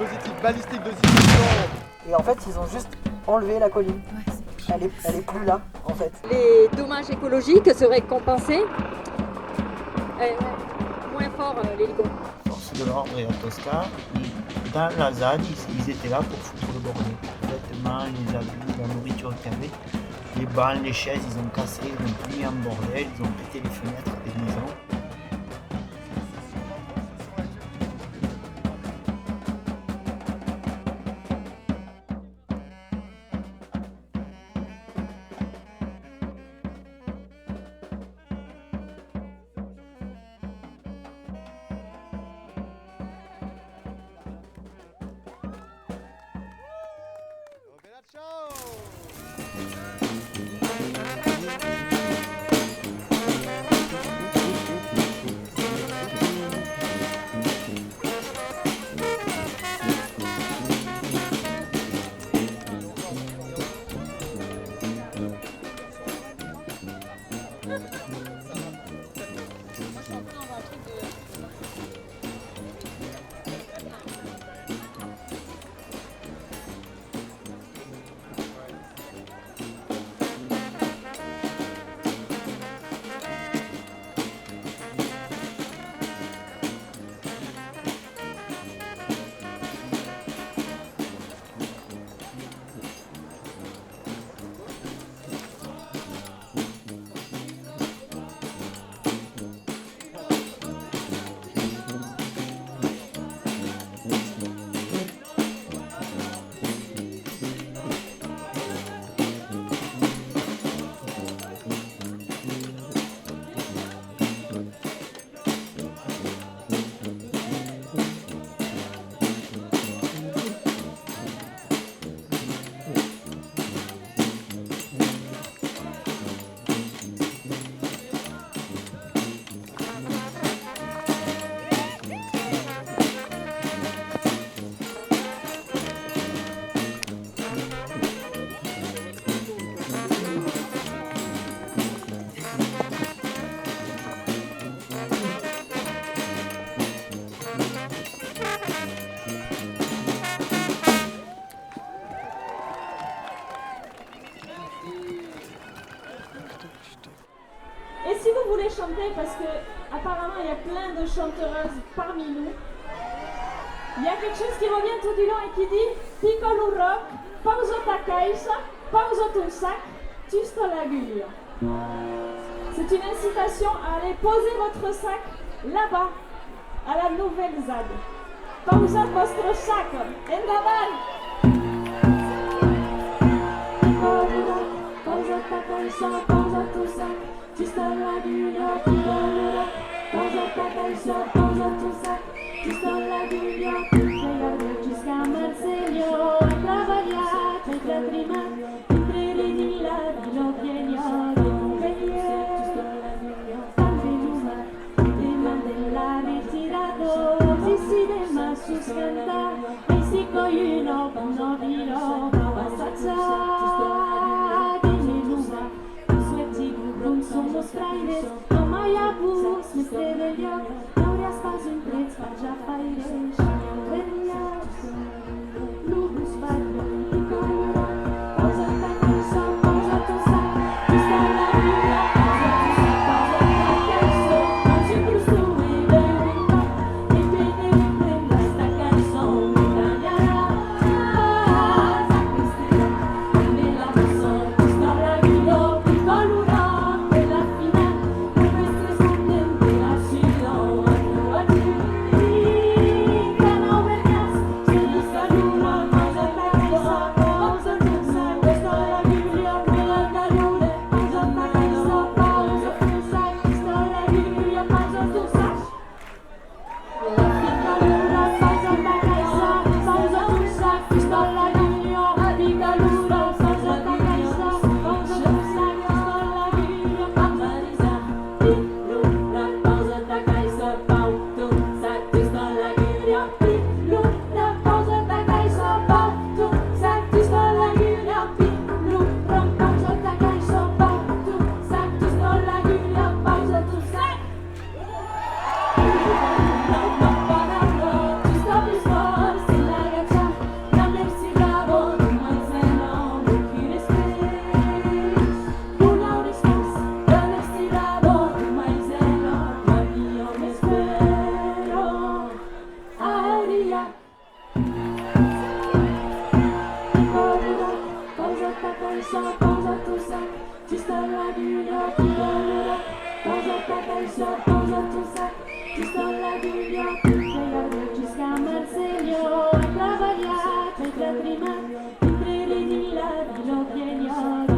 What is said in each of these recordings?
dispositif balistique de dissuasion. Et en fait, ils ont juste enlevé la colline. Elle est plus là, en fait. Les dommages écologiques seraient compensés. Moins fort l'hélico. Force de l'ordre et la Tosca, dans la ZAD, ils étaient là pour foutre le bordel. Les vêtements, les habits, la nourriture qu'il y avait, les bancs, les chaises, ils ont cassé, ils ont tout mis en bordel, ils ont pété les fenêtres des maisons. Et si vous voulez chanter, parce que apparemment il y a plein de chanteuses parmi nous, il y a quelque chose qui revient tout du long et qui dit Piccolo rock, pausa ta caisse, pausa ton sac, tu sto la gueule. C'est une incitation à aller poser votre sac là-bas, à la nouvelle ZAD. Pausa vostro sac, endavant! Pausa ta caisse, pausa ton sac. Tu sto la gueule, Piccolo rock, pausa ta caisse, pausa ton sac. Tu sto la gueule, Piccolo rock, jusqu'à Marseille, a travagliare, per prima, mentre vedi la vilogna di Montpellier. Panteluma, tema della ritirato, si dema suskanta, e si cogliuno, quando vino, ma passazza. Somos frailes, no mai abuz, mestre de lloc, n'hauries pas un tret, faig a faires, veriats, l'ubus fallo, i coloró, posa ta cançó, posa tu sac, vista la vida, posa ta cançó, posa tu sue, veritat, e bene esta cançó, me tallarà, sacristia, me la cançó, vista la vida, i coloró. Caixa, pausa tu sac, pistola Giulio, Giulia, Gisca, Marselio, a travagliare, mentre prima, mentre ridi la vino pieno,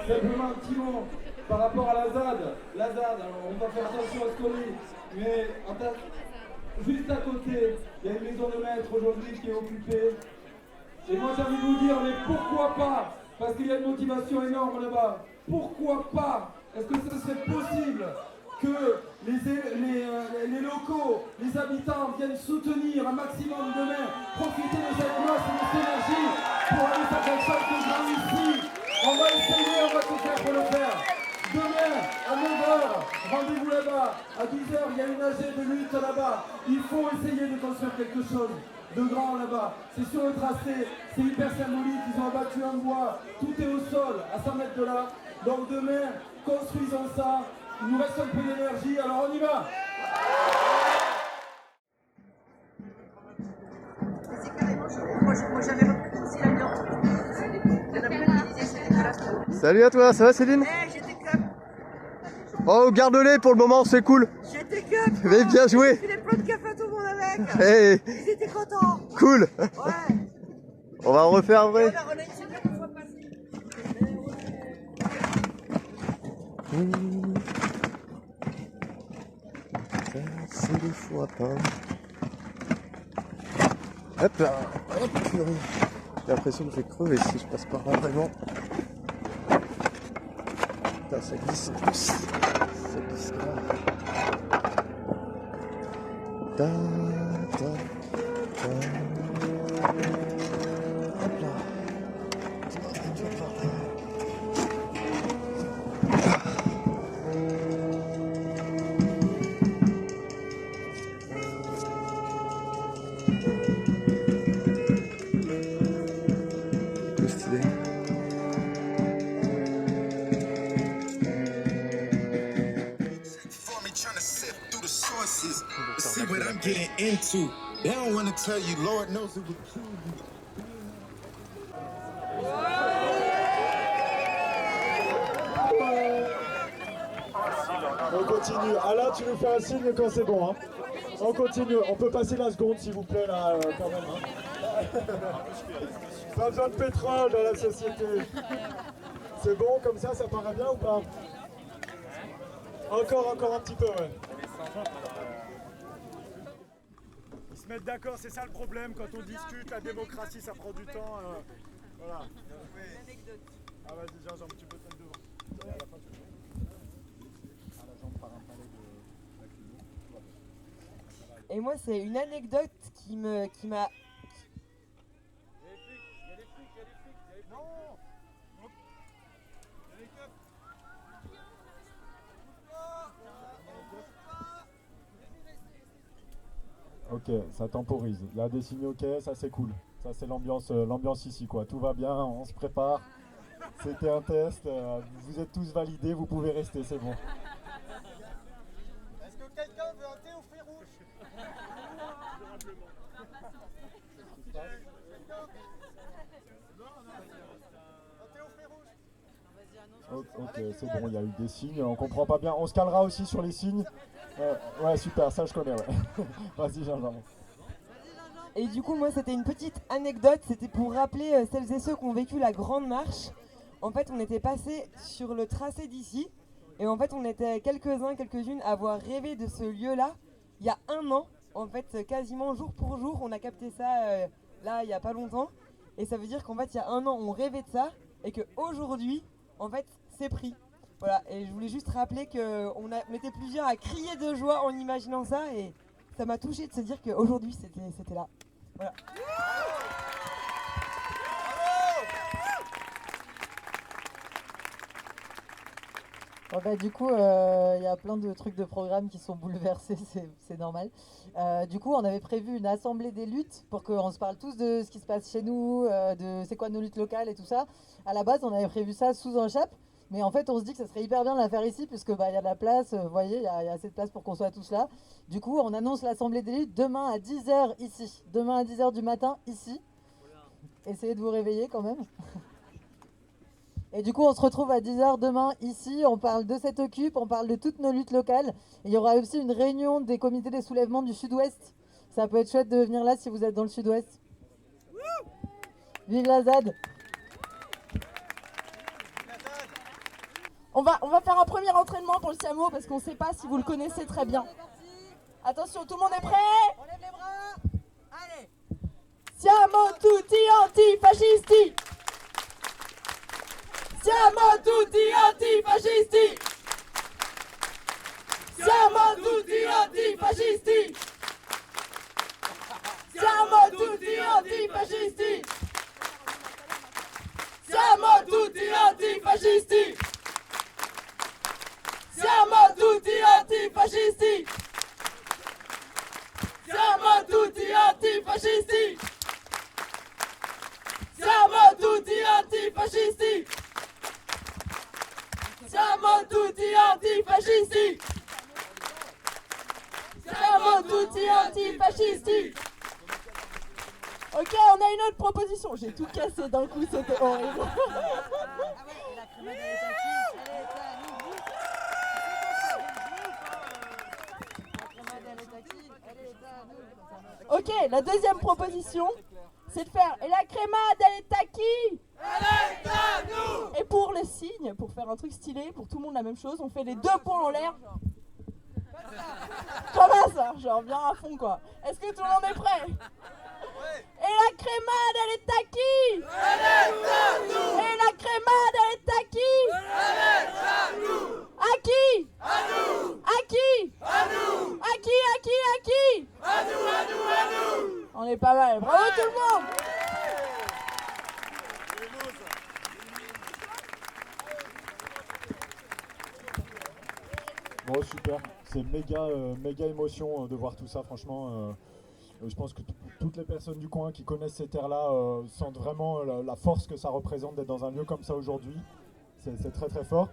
Simplement un petit mot par rapport à la ZAD. La ZAD, alors on va faire attention à ce qu'on dit, mais juste à côté, il y a une maison de maître aujourd'hui qui est occupée. Et moi j'ai envie de vous dire, mais pourquoi pas? Parce qu'il y a une motivation énorme là-bas. Pourquoi pas? Est-ce que ce serait possible que les locaux, les habitants viennent soutenir un maximum de mains, profiter de cette masse et de cette énergie pour aller faire quelque chose de grand ici? On va essayer, on va tout faire pour le faire. Demain, à 9h, rendez-vous là-bas. À 10h, il y a une AG de lutte là-bas. Il faut essayer de construire quelque chose de grand là-bas. C'est sur le tracé, c'est hyper symbolique. Ils ont abattu un bois, tout est au sol, à 100 mètres de là. Donc demain, construisons ça. Il nous reste un peu d'énergie, alors on y va. Salut à toi, ça va Céline? Oh, garde-les pour le moment, c'est cool. J'étais cup. Mais bien joué. J'ai fait des plans de café à tout le monde avec. Hey. Ils étaient contents. Cool. Ouais. On va en refaire un vrai. On a une super fois passée. C'est des fois pas. Hop là, hop, purée. J'ai l'impression que je vais crever si je passe par là vraiment. Putain, ça glisse en plus. Ça glisse grave. Ta, ta, ta. Hop là. Plus stylé. See what I'm getting into. They don't want to tell you, Lord knows it was. On continue. Alain, tu nous fais un signe quand c'est bon. Hein. On continue. On peut passer la seconde, s'il vous plaît, là, quand même. Hein. Pas besoin de pétrole dans la société. C'est bon, comme ça paraît bien ou pas? Encore un petit peu, ouais. Ils se mettent d'accord, c'est ça le problème, quand on discute, la démocratie, ça prend du temps. Voilà. Ah vas-y, Jean, tu peux te mettre devant. À la fin, tu peux. Ah, la jambe par un palais de la culotte. Et moi, c'est une anecdote qui m'a... Ok, ça temporise. Il y a des signes ok, ça c'est cool. Ça c'est l'ambiance ici quoi. Tout va bien, on se prépare. C'était un test. Vous êtes tous validés, vous pouvez rester, c'est bon. Est-ce que quelqu'un veut un thé au fruits rouges? Ok, c'est bon, il y a eu des signes, on comprend pas bien. On se calera aussi sur les signes. Ouais, super, ça je connais, ouais. Vas-y, Jean-Jean. Et du coup, moi, c'était une petite anecdote. C'était pour rappeler celles et ceux qui ont vécu la Grande Marche. En fait, on était passé sur le tracé d'ici. Et en fait, on était quelques-uns, quelques-unes à avoir rêvé de ce lieu-là il y a 1 an. En fait, quasiment jour pour jour, on a capté ça là, il n'y a pas longtemps. Et ça veut dire qu'en fait, il y a 1 an, on rêvait de ça. Et qu'aujourd'hui, en fait, c'est pris. Voilà, et je voulais juste rappeler qu'on était plusieurs à crier de joie en imaginant ça. Et ça m'a touché de se dire qu'aujourd'hui, c'était là. Voilà. Bon bah, du coup, il y a plein de trucs de programme qui sont bouleversés, c'est normal. Du coup, on avait prévu une assemblée des luttes pour qu'on se parle tous de ce qui se passe chez nous, de c'est quoi nos luttes locales et tout ça. À la base, on avait prévu ça sous un chap, mais en fait, on se dit que ça serait hyper bien de la faire ici, puisque bah, y a de la place, vous voyez, il y a assez de place pour qu'on soit tous là. Du coup, on annonce l'assemblée des luttes demain à 10h ici. Demain à 10h du matin ici. Essayez de vous réveiller quand même. Et du coup, on se retrouve à 10h demain ici. On parle de cette occupe, on parle de toutes nos luttes locales. Et il y aura aussi une réunion des comités des soulèvements du Sud-Ouest. Ça peut être chouette de venir là si vous êtes dans le Sud-Ouest. Vive la ZAD! On va faire un premier entraînement pour le Siamo parce qu'on ne sait pas si vous le connaissez très bien. Attention, tout le monde est prêt? On lève les bras. Allez. Siamo tutti antifascisti. Siamo tutti antifascisti. Siamo tutti antifascisti. Siamo tutti antifascisti. Siamo tutti antifascisti. Siamo tutti antifascisti. Siamo tutti antifascisti. Siamo tutti antifascisti. Siamo tutti antifascisti. Siamo tutti antifascisti. Ok, on a une autre proposition. J'ai tout cassé d'un coup, c'était horrible. Ok, la deuxième proposition, c'est de faire et la crémade, elle est à qui? Elle est à nous. Et pour le signe, pour faire un truc stylé, pour tout le monde la même chose, on fait les 2 poings en l'air. Comment ça? Genre bien à fond quoi. Est-ce que tout le monde est prêt? Et la crémade, elle est à qui? Elle est à nous. Et la crémade, elle est à qui? Elle est à nous. À qui? À nous. À qui? À nous. À qui? À qui? À qui? À nous, à nous, à nous. On est pas mal. Bravo tout le monde. Bon, super. C'est méga émotion de voir tout ça, franchement. Je pense que toutes les personnes du coin qui connaissent ces terres-là sentent vraiment la force que ça représente d'être dans un lieu comme ça aujourd'hui. C'est très très fort.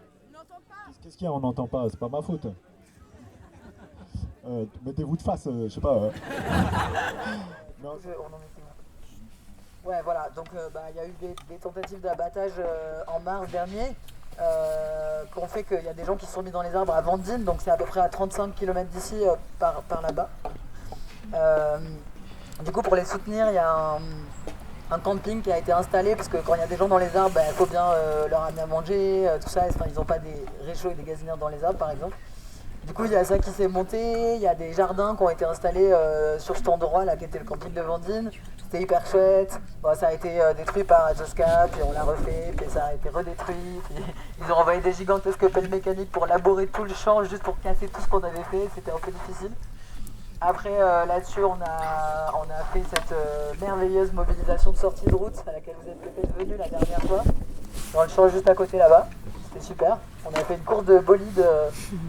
Qu'est-ce qu'il y a? On n'entend pas, c'est pas ma faute. Mettez-vous de face, je sais pas. Non. Ouais, voilà, donc il y a eu des tentatives d'abattage en mars dernier qui ont fait qu'il y a des gens qui se sont mis dans les arbres à Vendine, donc c'est à peu près à 35 km d'ici par là-bas. Du coup, pour les soutenir, il y a un camping qui a été installé parce que quand il y a des gens dans les arbres, il faut bien leur amener à manger, tout ça. Enfin, ils n'ont pas des réchauds et des gazinières dans les arbres, par exemple. Du coup, il y a ça qui s'est monté, il y a des jardins qui ont été installés sur cet endroit là qui était le camping de Vendine. C'était hyper chouette. Bon, ça a été détruit par Ajoska, puis on l'a refait, puis ça a été redétruit. Puis ils ont envoyé des gigantesques pelles mécaniques pour labourer tout le champ juste pour casser tout ce qu'on avait fait. C'était un peu difficile. Après, là-dessus, on a fait cette merveilleuse mobilisation de sortie de route à laquelle vous êtes peut-être venus la dernière fois, dans le champ juste à côté là-bas. C'était super. On a fait une course de bolide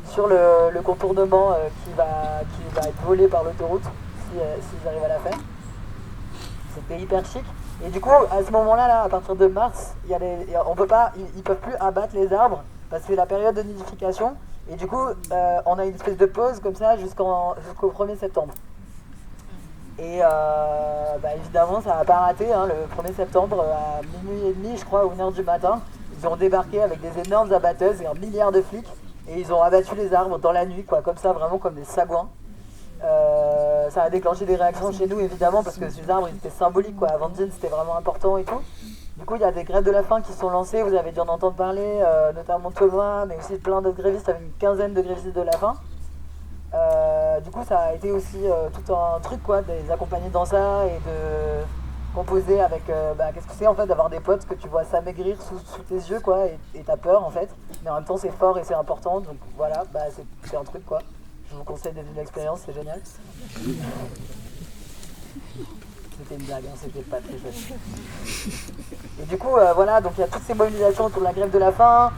sur le contournement qui va être volé par l'autoroute s'ils arrivent à la faire. C'était hyper chic. Et du coup, à ce moment-là, là, à partir de mars, ils peuvent plus abattre les arbres parce que c'est la période de nidification. Et du coup, on a une espèce de pause comme ça jusqu'au 1er septembre. Et évidemment, ça n'a pas raté. Hein, le 1er septembre, à minuit et demi, je crois, ou 1h du matin, ils ont débarqué avec des énormes abatteuses et un milliard de flics. Et ils ont abattu les arbres dans la nuit, quoi, comme ça, vraiment comme des sagouins. Ça a déclenché des réactions chez nous, évidemment, parce que ces arbres, ils étaient symboliques, quoi. À Vandzin, c'était vraiment important et tout. Du coup, il y a des grèves de la faim qui sont lancées, vous avez dû en entendre parler, notamment Thomas, mais aussi plein d'autres grévistes, avec une quinzaine de grévistes de la faim. Du coup, ça a été aussi tout un truc, quoi, de les accompagner dans ça et de composer avec... qu'est-ce que c'est, en fait, d'avoir des potes que tu vois s'amaigrir sous tes yeux, quoi, et t'as peur, en fait. Mais en même temps, c'est fort et c'est important, donc voilà, c'est un truc, quoi. Je vous conseille de vivre l'expérience, c'est génial. C'était une blague, hein, c'était pas très chouette. Et du coup, voilà, donc il y a toutes ces mobilisations autour de la grève de la faim.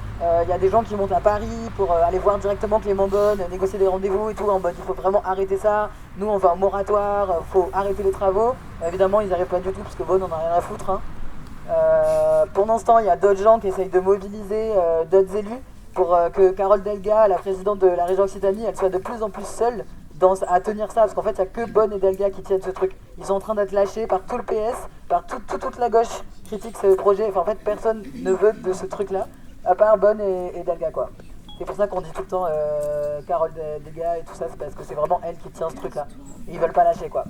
Il y a des gens qui montent à Paris pour aller voir directement Clément Ghosn, négocier des rendez-vous et tout, en mode il faut vraiment arrêter ça. Nous, on veut un moratoire, faut arrêter les travaux. Évidemment, ils n'y arrivent pas du tout parce que Ghosn en a rien à foutre. Hein. Pendant ce temps, il y a d'autres gens qui essayent de mobiliser d'autres élus pour que Carole Delga, la présidente de la région Occitanie, elle soit de plus en plus seule à tenir ça, parce qu'en fait il n'y a que Bonne et Delga qui tiennent ce truc. Ils sont en train d'être lâchés par tout le PS, par toute la gauche critique ce projet. Enfin, en fait personne ne veut de ce truc là, à part Bonne et Delga, quoi. C'est pour ça qu'on dit tout le temps Carole Delga et tout ça, c'est parce que c'est vraiment elle qui tient ce truc là. Et ils veulent pas lâcher, quoi.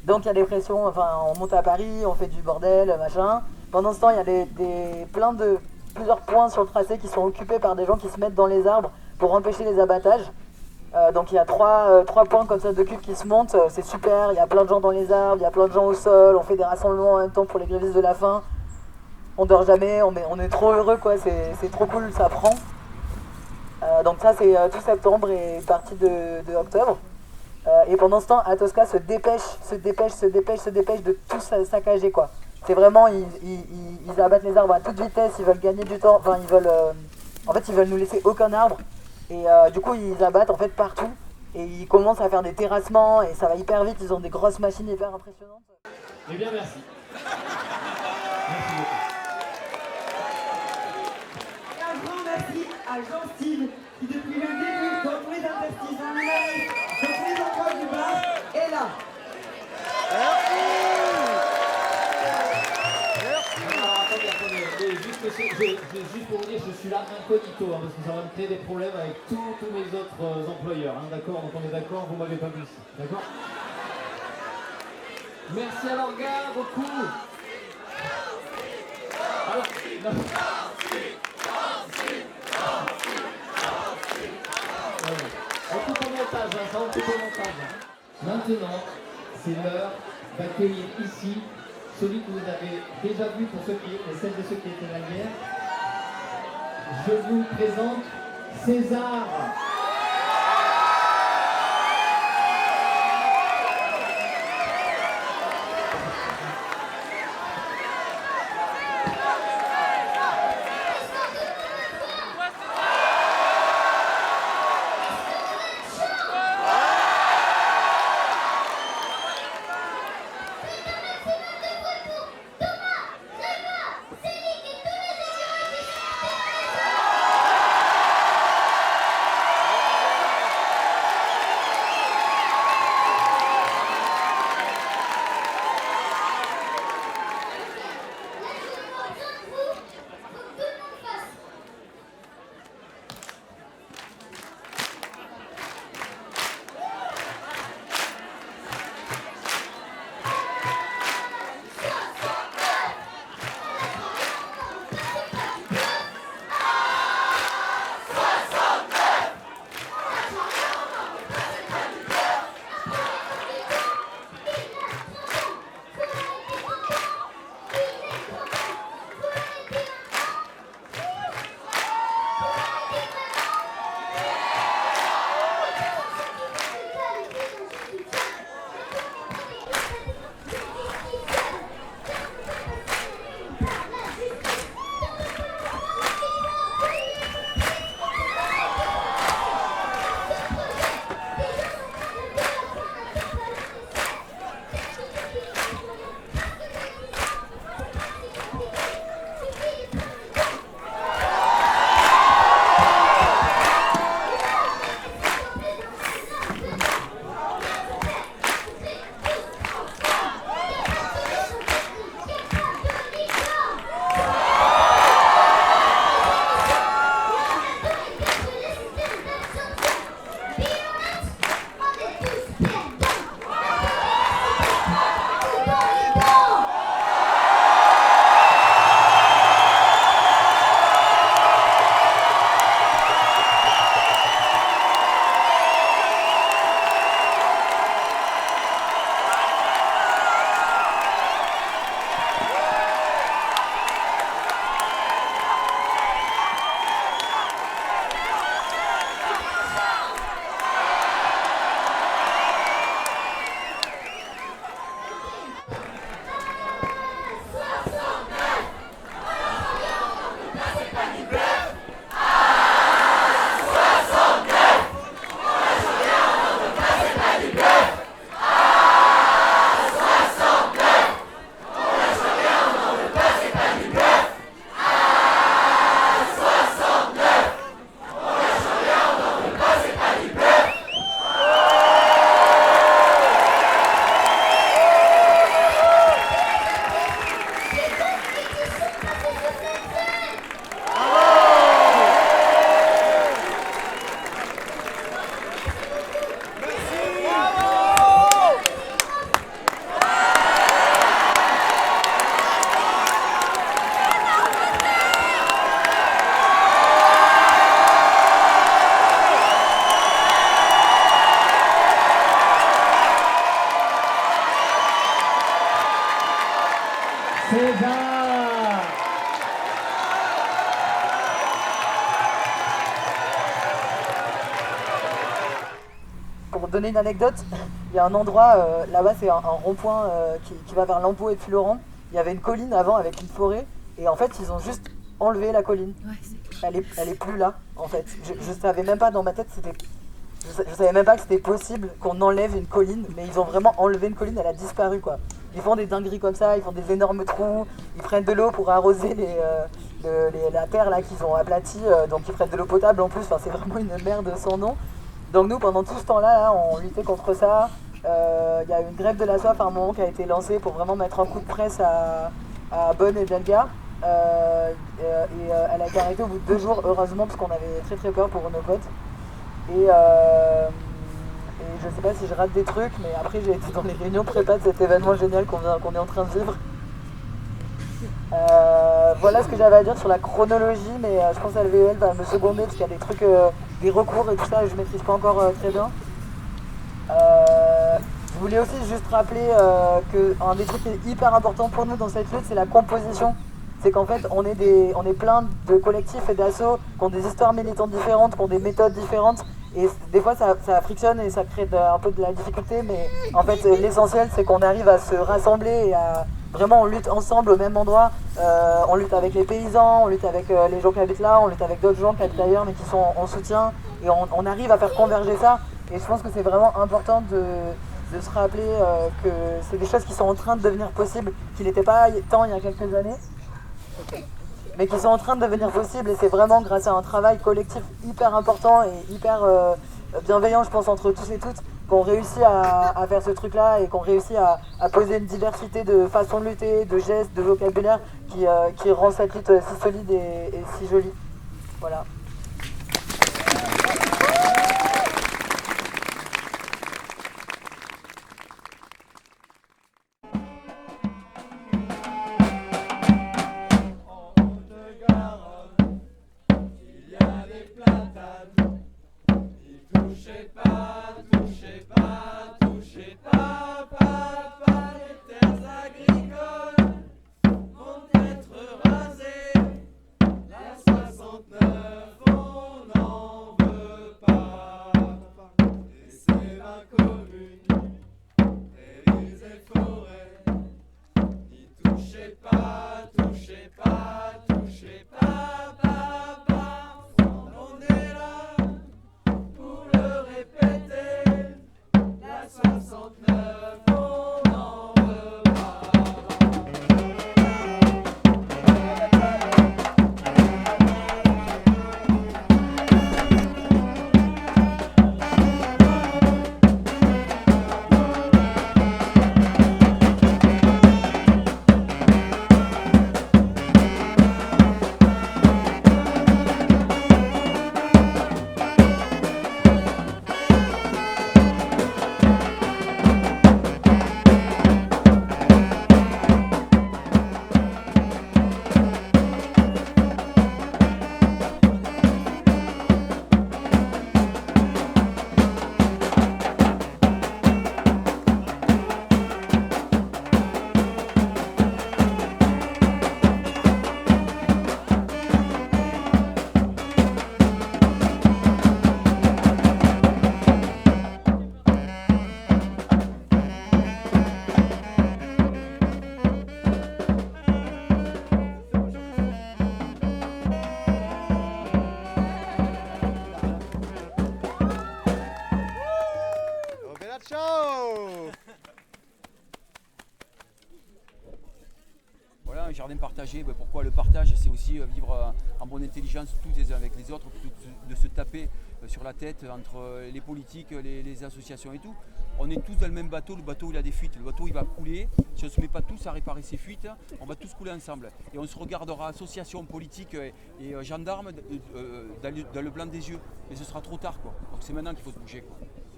Donc il y a des pressions, enfin on monte à Paris, on fait du bordel, machin. Pendant ce temps il y a plusieurs points sur le tracé qui sont occupés par des gens qui se mettent dans les arbres pour empêcher les abattages. Donc il y a trois points comme ça de cubes qui se montent, c'est super, il y a plein de gens dans les arbres, il y a plein de gens au sol, on fait des rassemblements en même temps pour les grévistes de la faim. On dort jamais, on est trop heureux, quoi, c'est trop cool, ça prend. Donc ça c'est tout septembre et partie de octobre. Et pendant ce temps, Atoska se dépêche de tout saccager, quoi. C'est vraiment, ils abattent les arbres à toute vitesse, ils veulent gagner du temps, enfin ils veulent nous laisser aucun arbre. Et du coup ils abattent en fait partout et ils commencent à faire des terrassements et ça va hyper vite, ils ont des grosses machines hyper impressionnantes. Eh bien merci. Merci beaucoup. Et un grand merci à Jean-Style qui depuis le début, dans tous les interstices, dans tous les endroits du bar, est là. Juste pour vous dire, je suis là incognito, hein, parce que ça va me créer des problèmes avec tous mes autres employeurs, hein, d'accord? Donc on est d'accord, vous m'avez pas vu ici, d'accord? Merci à l'orga, beaucoup. Alors, on coupe au montage, hein, ça on coupe au montage. Maintenant, c'est l'heure d'accueillir ici celui que vous avez déjà vu pour ceux et celles de ceux qui étaient là hier. Je vous présente César. déjà. Pour donner une anecdote, il y a un endroit, là-bas c'est un rond-point qui va vers Lampeau et Puylaurens. Il y avait une colline avant avec une forêt et en fait ils ont juste enlevé la colline. Elle est plus là en fait. Je savais même pas dans ma tête, je savais même pas que c'était possible qu'on enlève une colline, mais ils ont vraiment enlevé une colline, elle a disparu quoi. Ils font des dingueries comme ça, ils font des énormes trous, ils prennent de l'eau pour arroser la terre là qu'ils ont aplatie, donc ils prennent de l'eau potable en plus, enfin, c'est vraiment une merde sans nom. Donc nous pendant tout ce temps là, on luttait contre ça. Il y a eu une grève de la soif à un moment qui a été lancée pour vraiment mettre un coup de presse à Bonne et Delga. Elle a été arrêtée au bout de 2 jours, heureusement, parce qu'on avait très très peur pour nos potes. Et je sais pas si je rate des trucs, mais après j'ai été dans les réunions prépa de cet événement génial qu'on est en train de vivre. Voilà ce que j'avais à dire sur la chronologie, mais je pense que la VEL va me seconder parce qu'il y a des trucs, des recours et tout ça, et je maîtrise pas encore très bien. Je voulais aussi juste rappeler qu'un des trucs qui est hyper important pour nous dans cette lutte, c'est la composition. C'est qu'en fait, on est plein de collectifs et d'assauts qui ont des histoires militantes différentes, qui ont des méthodes différentes. Et des fois, ça frictionne et ça crée un peu de la difficulté. Mais en fait, l'essentiel, c'est qu'on arrive à se rassembler et à vraiment, on lutte ensemble au même endroit. On lutte avec les paysans, on lutte avec les gens qui habitent là, on lutte avec d'autres gens qui habitent ailleurs mais qui sont en soutien. Et on arrive à faire converger ça. Et je pense que c'est vraiment important de se rappeler que c'est des choses qui sont en train de devenir possibles, qui n'étaient pas tant il y a quelques années, mais qui sont en train de devenir possibles, et c'est vraiment grâce à un travail collectif hyper important et hyper bienveillant, je pense, entre tous et toutes, qu'on réussit à faire ce truc-là et qu'on réussit à poser une diversité de façons de lutter, de gestes, de vocabulaire qui rend cette lutte si solide et si jolie. Voilà. Voilà, un jardin partagé, pourquoi le partage? C'est aussi vivre en bonne intelligence tous les uns avec les autres, plutôt que de se taper sur la tête entre les politiques, les associations et tout. On est tous dans le même bateau, le bateau il a des fuites, le bateau il va couler. Si on ne se met pas tous à réparer ces fuites, on va tous couler ensemble. Et on se regardera associations politiques et gendarmes dans le blanc des yeux. Mais ce sera trop tard quoi. Donc c'est maintenant qu'il faut se bouger quoi.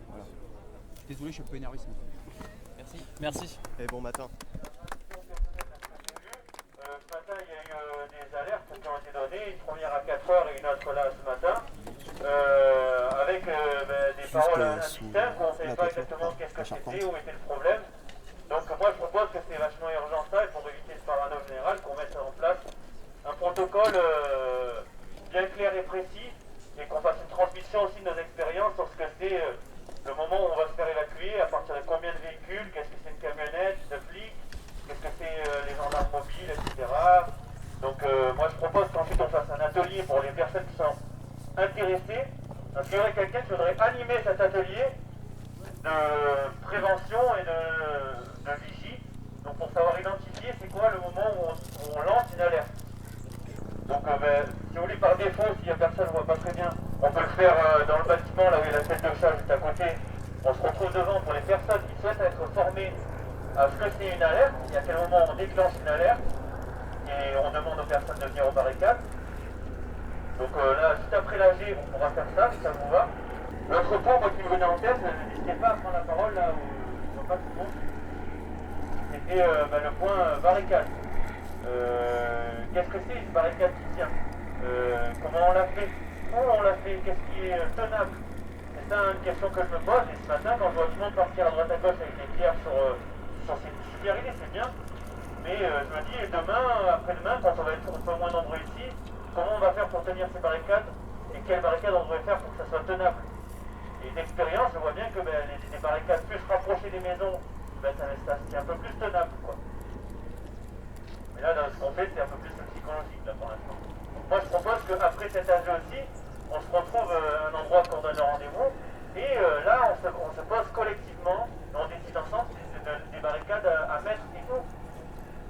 Voilà. Désolé, je suis un peu énervé ce matin. Merci. Merci. Et bon matin. Ce matin, il y a eu des alertes qui ont été données, une première à 4h et une autre là ce matin, avec des paroles indistinctes où on ne sait pas exactement qu'est-ce que c'était, où était le problème. Donc moi je propose que c'est vachement urgent ça, et pour éviter parano général, qu'on mette en place un protocole bien clair et précis, et qu'on fasse une transmission aussi de nos expériences sur ce que c'est le moment où on va se faire évacuer, à partir de combien de véhicules, qu'est-ce que c'est une camionnette, de flics, qu'est-ce que c'est les gendarmes mobiles, etc. Donc moi je propose qu'ensuite on fasse un atelier pour les personnes qui sont intéressées, parce qu'il y aurait quelqu'un qui voudrait animer cet atelier de prévention et de vigie, donc pour savoir identifier c'est quoi le moment où on lance une alerte. Donc si vous voulez par défaut, s'il n'y a personne, on ne voit pas très bien, on peut le faire dans le bâtiment, là où il y a la tête de chat juste à côté. On se retrouve devant pour les personnes qui souhaitent être formées à ce que c'est une alerte, et à quel moment on déclenche une alerte, et on demande aux personnes de venir aux barricades. Donc là, juste après l'AG, on pourra faire ça, si ça vous va. L'autre point, moi qui me venait en tête, n'hésitez pas à prendre la parole là où je ne vois pas tout le monde. C'était le point barricade. Qu'est-ce que c'est une barricade qui tient? Comment on l'a fait? Où on l'a fait? Qu'est-ce qui est tenable? C'est ça une question que je me pose, et ce matin quand je vois tout le monde partir à droite à gauche avec des pierres sur ces super idées, c'est bien. Mais je me dis, demain, après-demain, quand on va être un peu moins nombreux ici, comment on va faire pour tenir ces barricades? Et quelles barricades on devrait faire pour que ça soit tenable? Et d'expérience, je vois bien que les barricades plus rapprochées des maisons, c'est un peu plus tenable, quoi. Mais là, ce qu'on fait, c'est un peu plus psychologique, là, pour l'instant. Moi, je propose qu'après cet âge aussi, on se retrouve à un endroit qu'on donne rendez-vous, et là, on se pose collectivement, on décide ensemble des barricades à mettre et tout.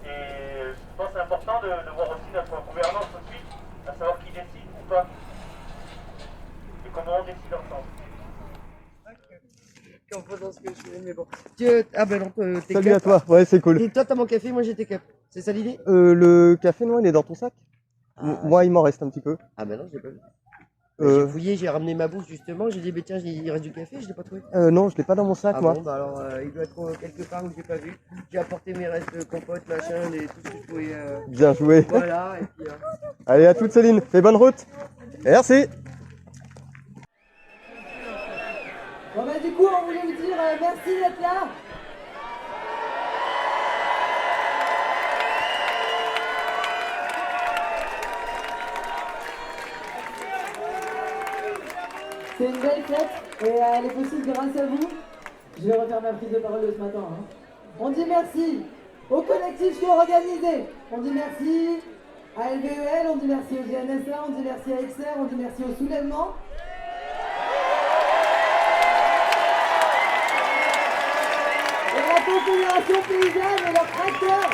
Et je pense que c'est important de voir aussi notre gouvernance tout de suite, à savoir qui décide ou pas. Et comment on décide ensemble. Dans ce que je fais, mais bon. Donc, t'es Salut cup. à toi, ouais, c'est cool. Et toi, t'as mon café, moi j'ai tes cups. C'est ça l'idée? Le café, non, il est dans ton sac? Moi, il m'en reste un petit peu. Ah bah non, j'ai pas vu. J'ai fouillé, j'ai ramené ma bouffe justement, j'ai dit bah tiens, il reste du café, je l'ai pas trouvé. Non, je l'ai pas dans mon sac, moi. Bon, bah alors il doit être quelque part où j'ai pas vu. J'ai apporté mes restes de compote, machin, et tout ce que je pouvais. Bien joué. Voilà, et puis. Allez, à toute Céline, fais bonne route. Merci. Bon bah du coup, on voulait vous dire merci d'être là. C'est une belle fête et elle est possible grâce à vous. Je vais refaire ma prise de parole de ce matin. Hein. On dit merci aux collectifs qui ont organisé. On dit merci à LVEL, on dit merci au GNSA, on dit merci à XR, on dit merci au soulèvement. Et la Confédération paysanne et leurs tracteurs.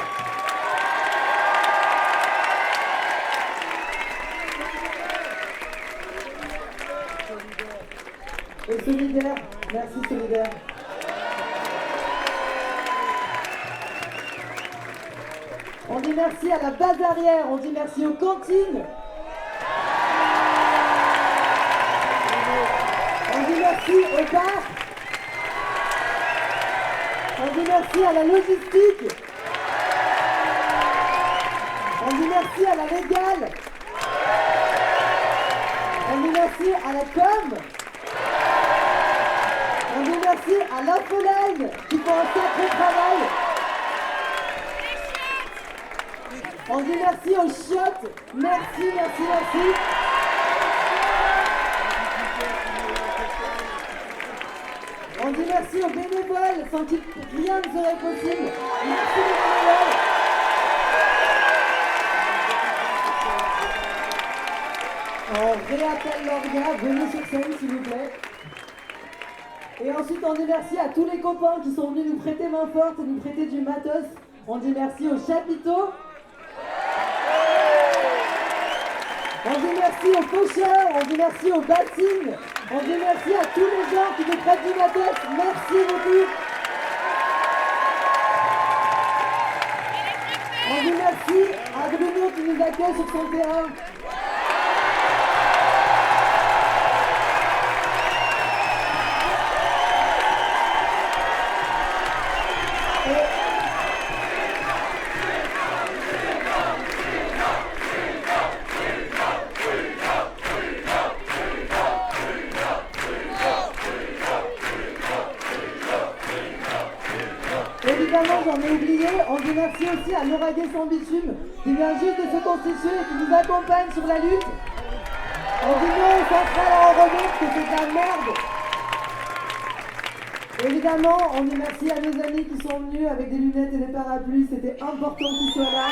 Et solidaire, merci solidaire. On dit merci à la base arrière, on dit merci aux cantines. On dit merci aux bars. On dit merci à la logistique. On dit merci à la légale. On dit merci à la com. On dit merci à l'Infoline qui font un sacré travail. On dit merci aux chiottes. Merci, merci, merci. On dit merci aux bénévoles sans qui rien ne serait possible. Merci les bénévoles. On réappelle l'orga, venez sur scène s'il vous plaît. Et ensuite on dit merci à tous les copains qui sont venus nous prêter main forte et nous prêter du matos. On dit merci aux chapiteaux. On dit merci aux faucheurs, on dit merci aux bassines, on dit merci à tous les gens qui nous prêtent du matos. Merci beaucoup. On dit merci à Bruno qui nous accueille sur son terrain. Évidemment, j'en ai oublié, on dit merci aussi à l'Oraguet sans bitume qui vient juste de se constituer et qui nous accompagne sur la lutte. On dit non au central en remonte que c'est de la merde. Évidemment, on dit merci à nos amis qui sont venus avec des lunettes et des parapluies. C'était important qu'ils soient là.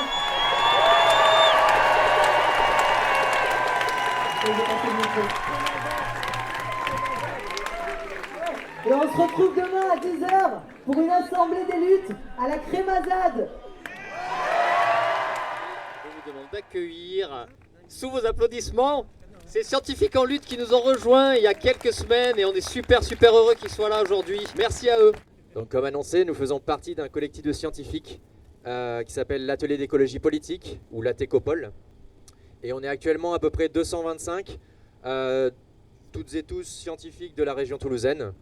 Et on se retrouve demain à 10h pour une assemblée des luttes à la Crémazade. Je vous demande d'accueillir, sous vos applaudissements, ces scientifiques en lutte qui nous ont rejoints il y a quelques semaines et on est super heureux qu'ils soient là aujourd'hui. Merci à eux. Donc comme annoncé, nous faisons partie d'un collectif de scientifiques qui s'appelle l'Atelier d'écologie politique ou l'ATECOPOL. Et on est actuellement à peu près 225, toutes et tous scientifiques de la région toulousaine.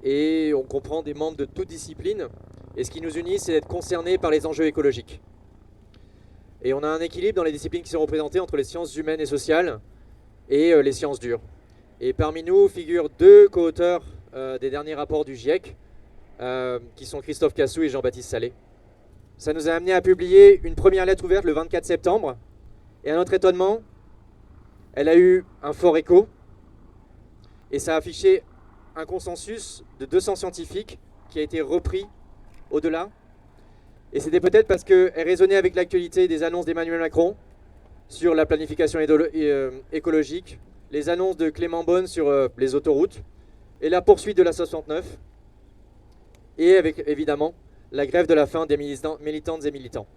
Et on comprend des membres de toutes disciplines. Et ce qui nous unit, c'est d'être concernés par les enjeux écologiques. Et on a un équilibre dans les disciplines qui sont représentées entre les sciences humaines et sociales et les sciences dures. Et parmi nous figurent deux co-auteurs des derniers rapports du GIEC, qui sont Christophe Cassou et Jean-Baptiste Salé. Ça nous a amené à publier une première lettre ouverte le 24 septembre. Et à notre étonnement, elle a eu un fort écho. Et ça a affiché un consensus de 200 scientifiques qui a été repris au-delà. Et c'était peut-être parce qu'elle résonnait avec l'actualité des annonces d'Emmanuel Macron sur la planification écologique, les annonces de Clément Beaune sur les autoroutes et la poursuite de la 69, et avec évidemment la grève de la faim des militantes et militants.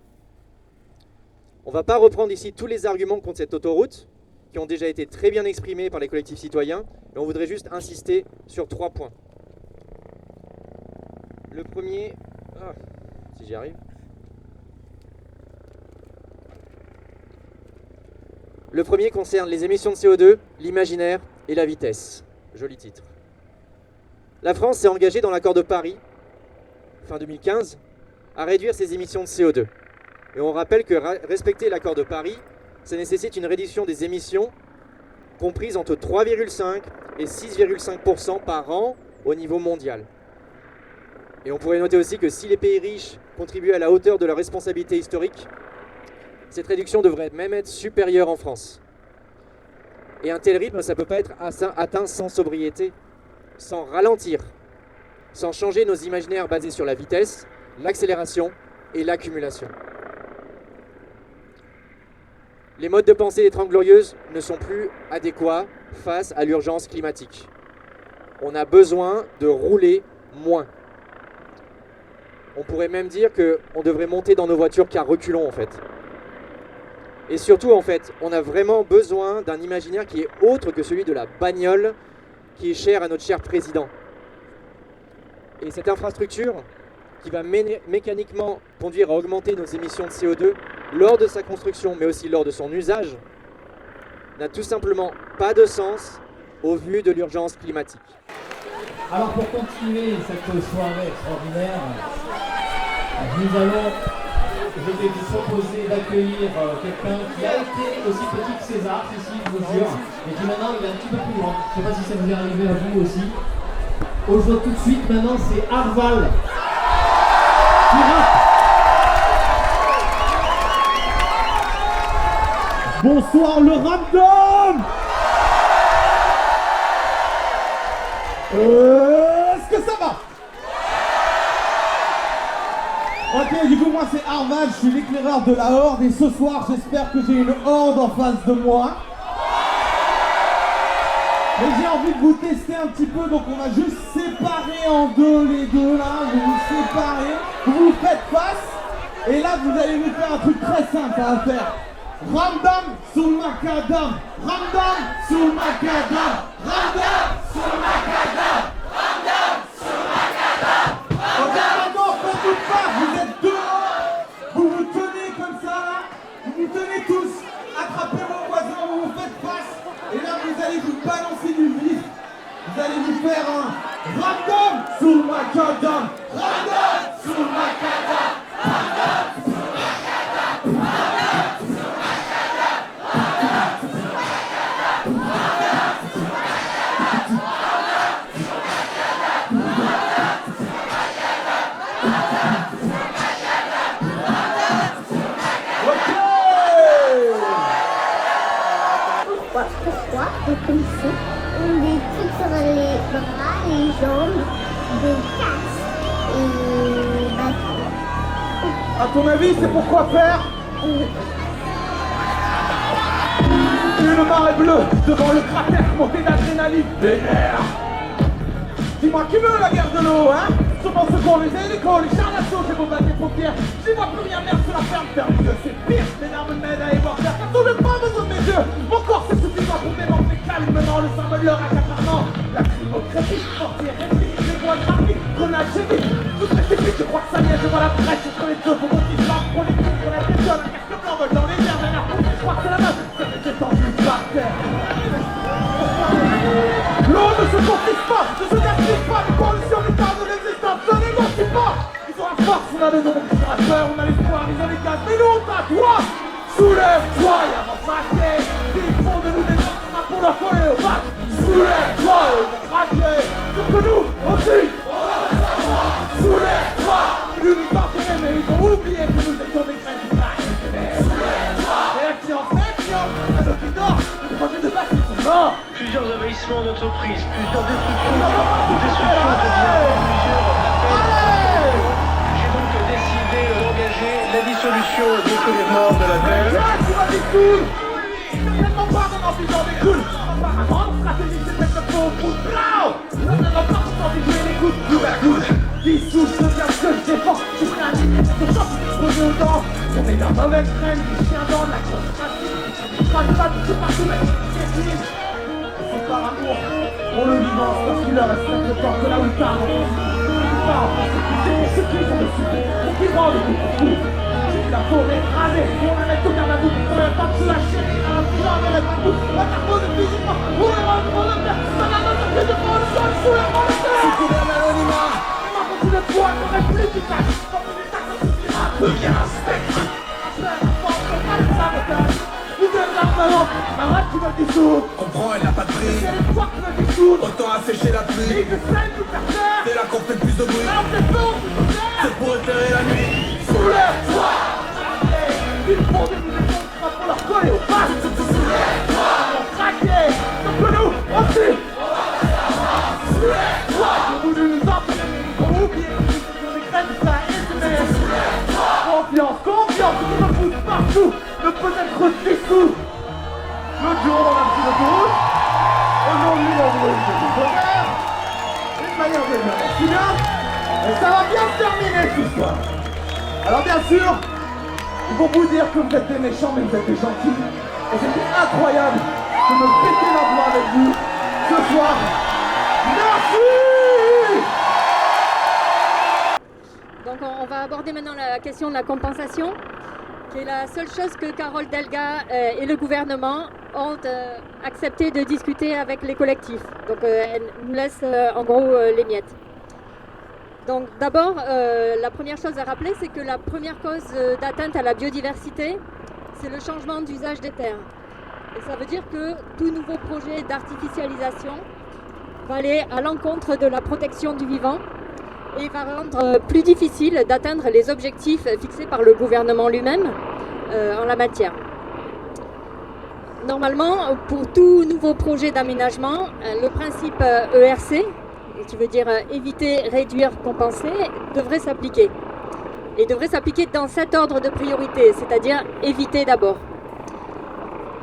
On ne va pas reprendre ici tous les arguments contre cette autoroute qui ont déjà été très bien exprimés par les collectifs citoyens, mais on voudrait juste insister sur 3 points. Le premier, si j'y arrive. Le premier concerne les émissions de CO2, l'imaginaire et la vitesse. Joli titre. La France s'est engagée dans l'accord de Paris, fin 2015, à réduire ses émissions de CO2. Et on rappelle que respecter l'accord de Paris, ça nécessite une réduction des émissions comprise entre 3,5 et 6,5% par an au niveau mondial. Et on pourrait noter aussi que si les pays riches contribuent à la hauteur de leur responsabilité historique, cette réduction devrait même être supérieure en France. Et un tel rythme, ça ne peut pas être atteint sans sobriété, sans ralentir, sans changer nos imaginaires basés sur la vitesse, l'accélération et l'accumulation. Les modes de pensée des 30 Glorieuses ne sont plus adéquats face à l'urgence climatique. On a besoin de rouler moins. On pourrait même dire qu'on devrait monter dans nos voitures car reculons en fait. Et surtout en fait, on a vraiment besoin d'un imaginaire qui est autre que celui de la bagnole qui est cher à notre cher président. Et cette infrastructure qui va mécaniquement conduire à augmenter nos émissions de CO2 lors de sa construction, mais aussi lors de son usage, n'a tout simplement pas de sens au vu de l'urgence climatique. Alors pour continuer cette soirée extraordinaire, je vais vous proposer d'accueillir quelqu'un qui a été aussi petit que César, ici, je vous jure, et qui maintenant il est un petit peu plus grand. Je ne sais pas si ça vous est arrivé à vous aussi. Aujourd'hui, tout de suite, maintenant, c'est Arval. Qui rappe. Bonsoir le random. Est-ce que ça va? Ok, du coup moi c'est Arval, je suis l'éclaireur de la Horde et ce soir j'espère que j'ai une Horde en face de moi. Mais j'ai envie de vous tester un petit peu, donc on va juste séparer en deux les deux là, vous vous séparez, vous vous faites face, et là vous allez nous faire un truc très simple à faire. Random sous le macadam, random sous le macadam, random sous le macadam, random sous le macadam. Ok, maintenant faites toute part, vous êtes dehors, vous vous tenez comme ça là, vous vous tenez tous, attrapez vos voisins, vous vous faites face, et là vous allez vous balancer du vif, vous allez vous faire un random sous le macadam, random sous le macadam, random sous le macadam, random. pourquoi les policiers ont des trucs sur les bras, les jambes, des casques et À ton avis, c'est pourquoi faire une marée bleue devant le cratère monté d'adrénaline. Vénère. Dis-moi, qui veut la guerre de l'eau, hein? Souvent secours les hélicos, les chars d'assaut, j'ai beau battre les paupières. J'y vois plus rien, merde sur la ferme, faire les yeux, c'est pire. Les larmes m'aident à y voir clair, car tout j'ai pas besoin de mes yeux. Mon corps c'est suffisant pour démonter calmement le symbole de leur accaparement. La crimocritique, portier, réplique, les voix graphiques, grenade, j'ai dit. Tout précipite, je crois que ça y est, je vois la presse entre les deux. Pour qu'ils se pour les coups, pour la question, un casque blanc vole dans les airs, dernière pour je crois que c'est la meuf, c'est tendu par terre. L'eau ne se confie pas, ne se gaspille pas, les conditions d'état de l'existence ne négocient pas. Ils ont la force, on a les nombres, on a la peur, on a l'espoir, ils ont les gaz, mais nous on t'a toi. Soulève-toi et avance à pied. Ils font de nous des gens pour leur coller au bac. Soulève-toi et on va craquer. Pour que nous aussi, on va le savoir. Soulève-toi. Ils nous enterraient, mais ils ont oublié que nous étions des graines du bac. Soulève-toi. Réaction, un autre qui dort, le projet de bac, ils sont morts. Plusieurs envahissements d'entreprises, plusieurs destructions de biens, plusieurs appels. J'ai donc décidé d'engager la dissolution de tous les morts de la Terre. Tu vas dissoudre. Certainement pas en enfillant des coups. Apparemment, notre stratégie c'est peut-être le faux coup de blau. Certainement pas pour s'enviger les coups de coup à coude. Dissoudre, je viens ce que je défends. Je serai un limite de chance, explosé aux dents. On est la mauvaise graine, du chien dans la grosse pratique. Je crois pas du tout partout, mais c'est fini. C'est par amour pour le vivant, parce qu'il leur reste le temps que là où il parle. Pas en c'est pour ceux qui sont dessus, pour qu'ils rendent le coup pour coup. J'ai vu la forêt rasée, on la met tout garde à bout, on n'a pas de se lâcher, on a plus jamais la coup. La carbone de physiquement, on est rendu pour le faire, ça n'a pas de fait de prendre le sol sous l'air dans le terre. Si tu veux l'anonymat, il m'a beaucoup de poids, qu'on est plus efficace, comme une état comme tout ce qui devient un spectre. Je fais la force, on pas le sabotage. Vous êtes là maintenant, la rate qui me dissout. Comprends, elle n'a pas de prix. C'est l'espoir qui me dissout. Autant assécher la pluie. Et que celle qui perd terre. C'est là qu'on fait le plus de bruit. Alors c'est bon, c'est pour éclairer la nuit. Soulève-toi. Ils font des mouvements pour leur coller au pas. Soulève-toi. Ils vont craquer. Donc nous aussi. Soulève-toi. Ils vont nous entraîner. Ils vont oublier que nous sommes des graines, ça est. Confiance, confiance. Ils me poussent partout. Ne peut être dissous. L'autre jour, on a pris l'autoroute. Aujourd'hui, on voit une petite colère. Une manière de dire merci bien. Et ça va bien se terminer ce soir. Alors bien sûr, ils vont vous dire que vous êtes des méchants, mais vous êtes des gentils. Et c'était incroyable de me péter la voix avec vous ce soir. Merci. Donc on va aborder maintenant la question de la compensation, qui est la seule chose que Carole Delga et le gouvernement ont accepté de discuter avec les collectifs. Donc elle nous laisse en gros les miettes. Donc d'abord, la première chose à rappeler, c'est que la première cause d'atteinte à la biodiversité, c'est le changement d'usage des terres. Et ça veut dire que tout nouveau projet d'artificialisation va aller à l'encontre de la protection du vivant et va rendre plus difficile d'atteindre les objectifs fixés par le gouvernement lui-même en la matière. Normalement, pour tout nouveau projet d'aménagement, le principe ERC, qui veut dire éviter, réduire, compenser, devrait s'appliquer. Et devrait s'appliquer dans cet ordre de priorité, c'est-à-dire éviter d'abord.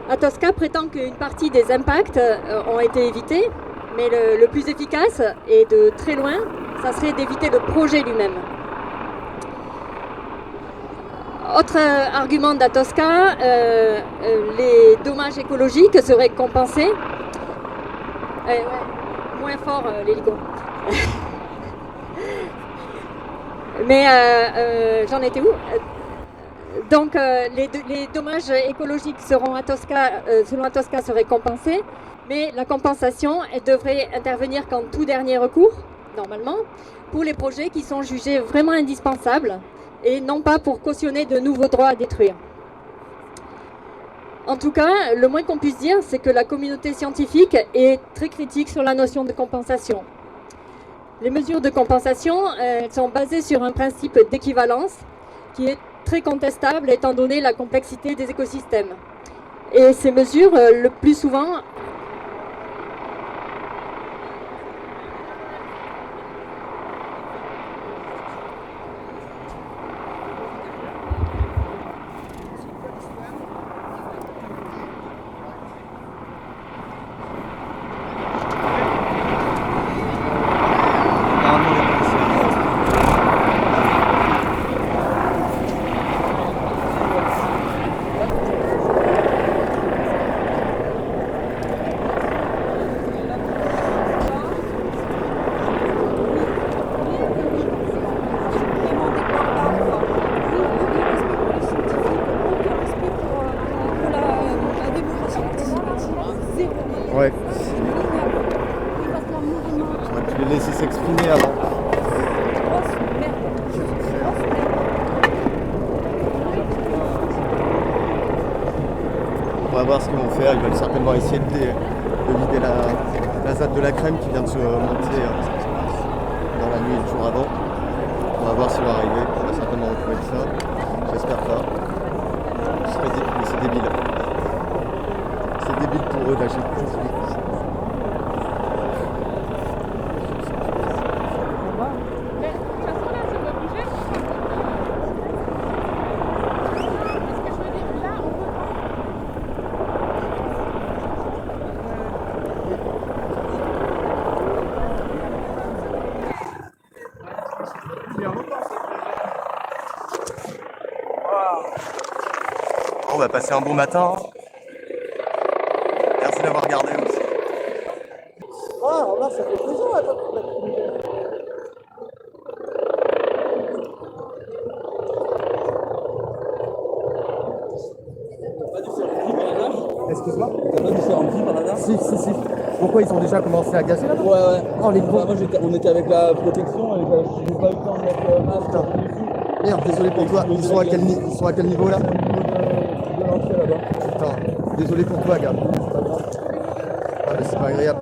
Atosca prétend qu'une partie des impacts ont été évités, mais le plus efficace, et de très loin, ça serait d'éviter le projet lui-même. Autre argument d'Atosca, les dommages écologiques seraient compensés. Moins fort l'hélico. Mais j'en étais où? Donc les dommages écologiques selon Atosca seraient compensés, mais la compensation elle devrait intervenir qu'en tout dernier recours, normalement, pour les projets qui sont jugés vraiment indispensables et non pas pour cautionner de nouveaux droits à détruire. En tout cas, le moins qu'on puisse dire, c'est que la communauté scientifique est très critique sur la notion de compensation. Les mesures de compensation elles sont basées sur un principe d'équivalence qui est très contestable étant donné la complexité des écosystèmes. Et ces mesures, le plus souvent, Ouais. J'aurais pu les laisser s'exprimer avant. On va voir ce qu'ils vont faire. Ils veulent certainement essayer de vider la ZAD de la Crème qui vient de se monter dans la nuit et le jour avant. On va voir s'ils vont arriver. On va certainement retrouver ça. J'espère pas. Mais c'est débile. C'est débile pour eux d'agir plus vite. On va passer un bon matin. Merci d'avoir regardé aussi. Ah, là, ça fait plaisir à toi. Excuse-moi. T'as pas dû faire un petit par hasard? Si. Pourquoi ils ont déjà commencé à gazer là-bas? Ouais. Oh les cons. Moi on était avec la protection et j'ai pas eu le temps de mettre masque. Merde, désolé pour toi. Ils sont à quel niveau là? De l'entrée là-bas. Putain, désolé pour toi gars. Ah mais c'est pas agréable.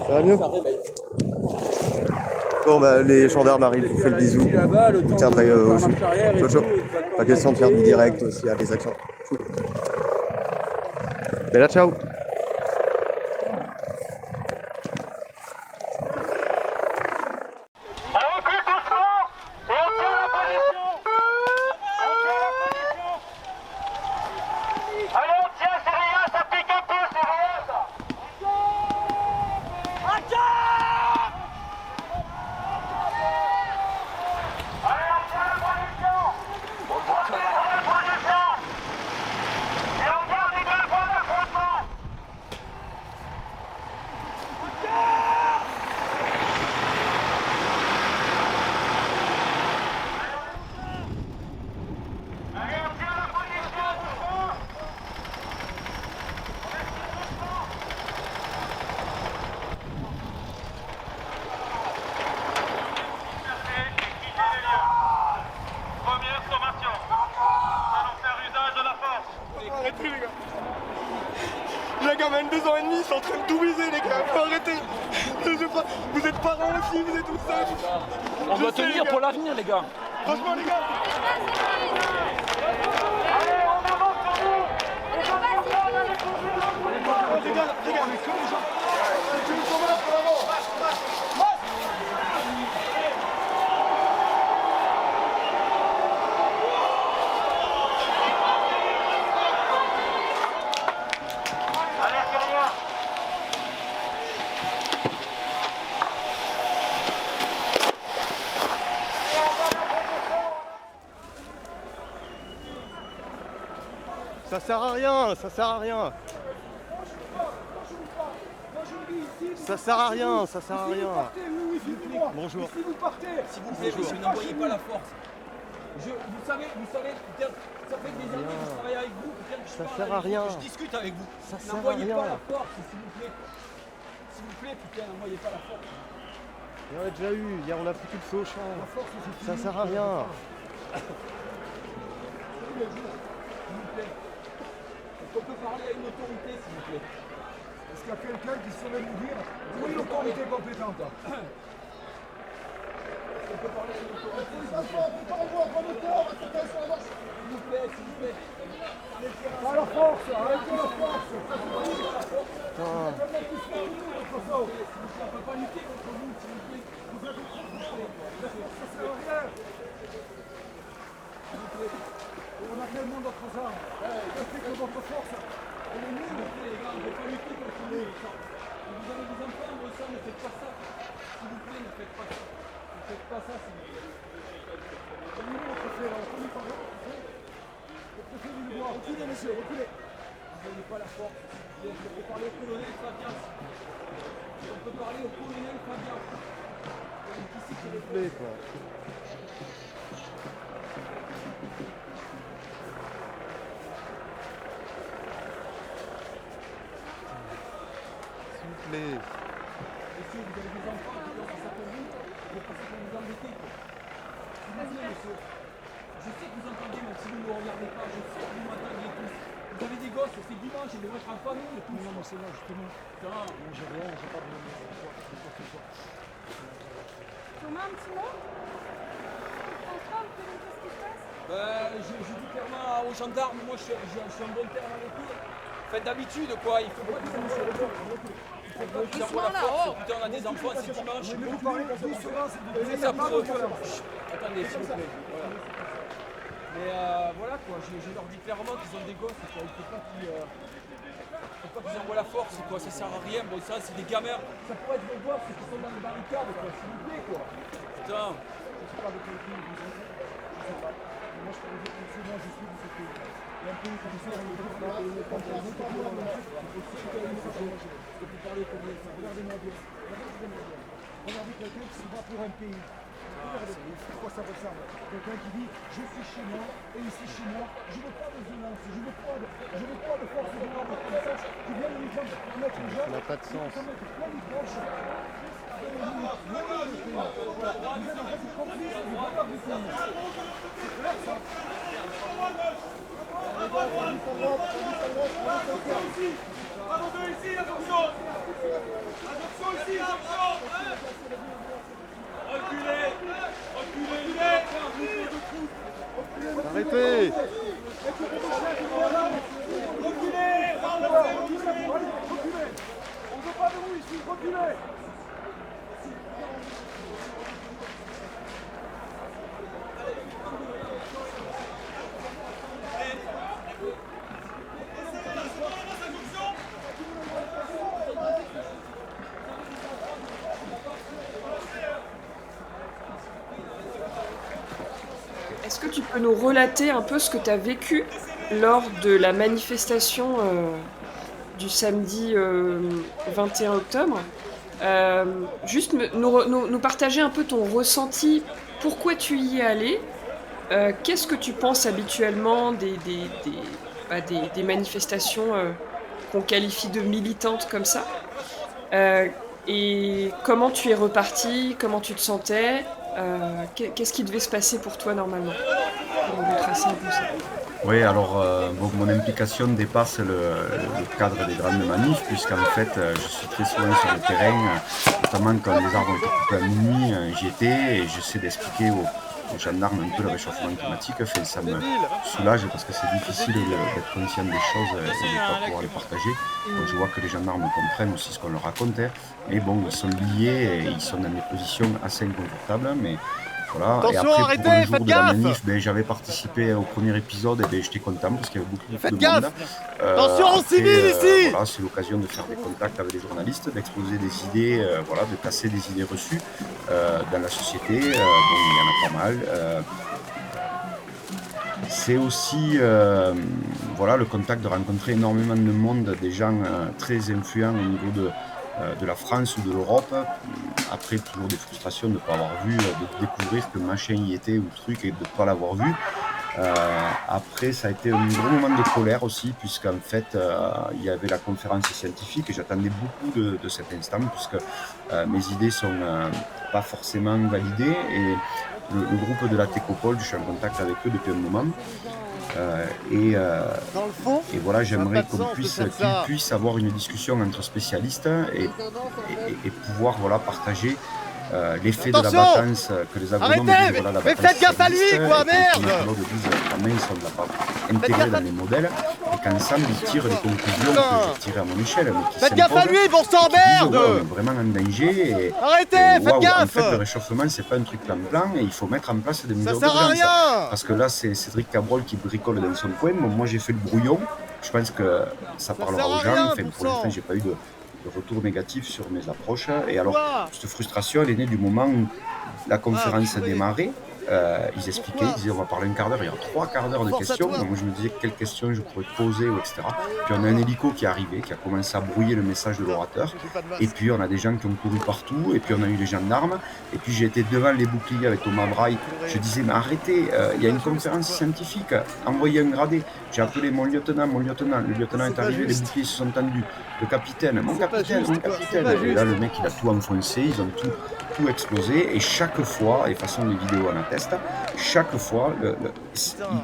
Ça va mieux? Bon bah les gendarmes ils vous fait le bisou. Vous tiendrez au jeu. Jojo. Pas question de faire du direct s'il y a des actions. Bella ciao. Arrêtez les gars. Les gars, 22 ans et demi, ils sont en train de tout briser les gars, faut arrêter. Vous êtes parents aussi, vous êtes tout ça. On doit tenir pour l'avenir les gars. Franchement les gars. Ça sert à rien, ça sert à rien. Ça sert à rien, ça sert à rien. Bonjour. Si vous partez, s'il vous plaît, monsieur, n'envoyez pas la force. Vous savez, ça fait des années que je travaille avec vous. Ça sert à rien. Je discute avec vous. Ça sert à n'envoyez rien. pas la force, s'il vous plaît. S'il vous plaît, putain, n'envoyez pas la force. Il y en a déjà eu, hier on a foutu le feu au champ. Ça sert à rien. Est-ce qu'on peut parler à une autorité, s'il vous plaît? Est-ce qu'il y a quelqu'un qui saurait nous dire où est l'autorité compétente? Pas la force, arrêtez la force. On a tellement d'autres armes. Restez que votre force. Elle est nulle. Les gars, on ne peut pas lutter contre nous. Vous allez vous entendre, ça, ne faites pas ça. S'il vous plaît, ne faites pas ça. Ne faites pas ça, s'il vous plaît. Donnez-nous votre fait, là. On finit par là. Votre fait du bois. Reculez, monsieur, reculez. Vous n'avez pas la force. On peut parler au colonel Fabian. On peut parler au colonel Fabian. S'il vous plaît, quoi. Monsieur, vous avez des enfants qui doivent passer pour vous, vous pensez qu'on vous embêter. S'il vous plaît, monsieur. Je sais que vous entendez, même si vous ne me regardez pas, je sais que vous m'entendez tous. Vous avez des gosses, c'est dimanche, et de votre en famille et tout. Non, mais c'est là, justement. Putain, moi j'ai rien, j'ai pas besoin de quoi que ce soit. Thomas, un petit mot François, vous connaissez ce qui se passe Je dis clairement aux gendarmes, moi je suis en bon terme avec eux. Enfin, d'habitude, quoi, il faut pas que ils envoient la force. Putain, on a des enfants, c'est dimanche. Vous parlez doucement, c'est ça pour eux. Attendez, s'il vous plaît. Voilà. Mais voilà, quoi, je leur dis clairement qu'ils ont des gosses, quoi. Il faut pas qu'ils envoient la force, quoi. Ça sert à rien. Bon, ça, c'est des gamins. Ça pourrait être des gosses qui sont dans les barricades, quoi, s'il vous plaît, quoi. Putain. Je sais pas de quel pays vous êtes. Je sais pas. Moi, je peux vous dire que moi, je suis de ce pays. Il y a un pays comme ça, on est tous là, et on est pas bien. Il faut aussi que vous parlez comme ça. Regardez-moi bien. Regardez quelqu'un qui se bat pour un pays. Regardez à quoi ça ressemble. Quelqu'un qui dit je suis chez moi et ici chez moi, je ne veux pas de violence, je ne veux pas de force de l'ordre comme ça qui viennent nous mettre les gens. Ça n'a pas de sens. Plein de poches. Attention ici, attention! Attention ici, attention! Reculez! Reculez! Arrêtez! Reculez! On ne veut pas de vous ici, reculez! Est-ce que tu peux nous relater un peu ce que tu as vécu lors de la manifestation du samedi 21 octobre? Juste nous partager un peu ton ressenti, pourquoi tu y es allé, qu'est-ce que tu penses habituellement des manifestations qu'on qualifie de militantes comme ça, et comment tu es reparti, comment tu te sentais, qu'est-ce qui devait se passer pour toi normalement, pour nous tracer un peu ça. Oui, alors mon implication dépasse le cadre des grandes manifs, puisqu'en fait je suis très souvent sur le terrain, notamment quand les arbres ont été coupés à minuit, j'y étais et j'essaie d'expliquer aux gendarmes un peu le réchauffement climatique. Ça me soulage parce que c'est difficile d'être conscient des choses et de ne pas pouvoir les partager. Donc je vois que les gendarmes comprennent aussi ce qu'on leur raconte, mais bon, ils sont liés et ils sont dans des positions assez inconfortables, mais voilà. Attention, et après, arrêtez, pour le jour faites de la gaffe. manif, j'avais participé au premier épisode et j'étais content parce qu'il y avait beaucoup de Faites monde. gaffe. Attention aux civils ici. Voilà, c'est l'occasion de faire des contacts avec les journalistes, d'exposer des idées, de casser des idées reçues dans la société. Bon, il y en a pas mal. C'est aussi le contact de rencontrer énormément de monde, des gens très influents au niveau de la France ou de l'Europe. Après, toujours des frustrations de ne pas avoir vu, de découvrir que machin y était ou truc et de ne pas l'avoir vu. Après, ça a été un gros moment de colère aussi, puisqu'en fait, il y avait la conférence scientifique et j'attendais beaucoup de cet instant, puisque mes idées ne sont pas forcément validées. Et le groupe de la Técopole, je suis en contact avec eux depuis un moment. Et voilà, j'aimerais qu'ils puissent avoir une discussion entre spécialistes et pouvoir partager l'effet de la battance que les agronomes disent, voilà, la mais battance faites gaffe à lui, existe, quoi, et puis merde Claude disent, quand même, ça ne l'a pas intégré dans les modèles, et qu'ensemble, ils tirent les conclusions que j'ai tirées à mon échelle, mais qui faites gaffe à lui, bon sang, merde! On est vraiment en danger, et arrêtez, faites en gaffe! fait, le réchauffement, c'est pas un truc plan-plan, et il faut mettre en place des mesures sert à d'urgence. rien! Parce que là, c'est Cédric Cabrol qui bricole dans son coin, moi j'ai fait le brouillon, je pense que ça parlera aux gens, enfin, pour l'instant, j'ai pas eu de retour négatif sur mes approches. Et alors, cette frustration, elle est née du moment où la conférence a démarré. Ils expliquaient, ils disaient on va parler un quart d'heure, il y a 3 quarts d'heure de questions. Donc, moi je me disais quelles questions je pourrais poser, etc. Puis on a un hélico qui est arrivé, qui a commencé à brouiller le message de l'orateur. Et puis on a des gens qui ont couru partout, et puis on a eu les gendarmes. Et puis j'ai été devant les boucliers avec Thomas Braille. Je disais mais arrêtez, il y a une conférence scientifique, envoyez un gradé. J'ai appelé mon lieutenant, le lieutenant est arrivé, les boucliers se sont tendus. Le capitaine, mon capitaine. Et là le mec il a tout enfoncé, ils ont tout explosé, et chaque fois, et de toute façon les vidéos en attestent, chaque fois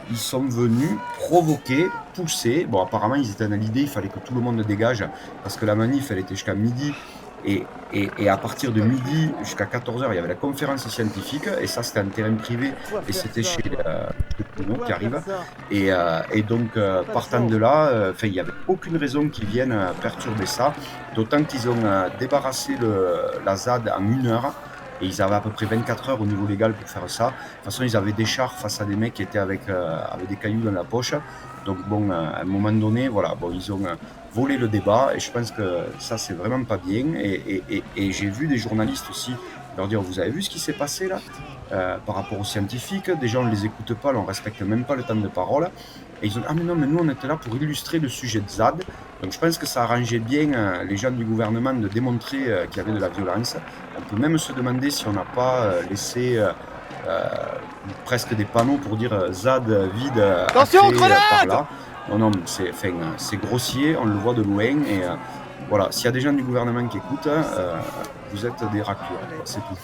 ils sont venus provoquer, pousser. Bon, apparemment ils étaient dans l'idée, il fallait que tout le monde dégage parce que la manif elle était jusqu'à midi, et à partir de midi jusqu'à 14h il y avait la conférence scientifique, et ça c'était un terrain privé, et c'était chez Bruno qui arrive, et donc partant de là, il n'y avait aucune raison qu'ils viennent perturber ça, d'autant qu'ils ont débarrassé la ZAD en 1 heure. Et ils avaient à peu près 24 heures au niveau légal pour faire ça. De toute façon, ils avaient des chars face à des mecs qui étaient avec des cailloux dans la poche. Donc bon, à un moment donné, voilà, bon, ils ont volé le débat, et je pense que ça, c'est vraiment pas bien. Et j'ai vu des journalistes aussi leur dire, vous avez vu ce qui s'est passé là par rapport aux scientifiques? Déjà, on ne les écoute pas, on ne respecte même pas le temps de parole. Et ils ont dit, ah mais non, mais nous on était là pour illustrer le sujet de ZAD. Donc je pense que ça arrangeait bien les gens du gouvernement de démontrer qu'il y avait de la violence. On peut même se demander si on n'a pas laissé presque des panneaux pour dire ZAD vide attention, par là. Non, c'est grossier, on le voit de loin. Et voilà, s'il y a des gens du gouvernement qui écoutent, vous êtes des raclures, c'est tout.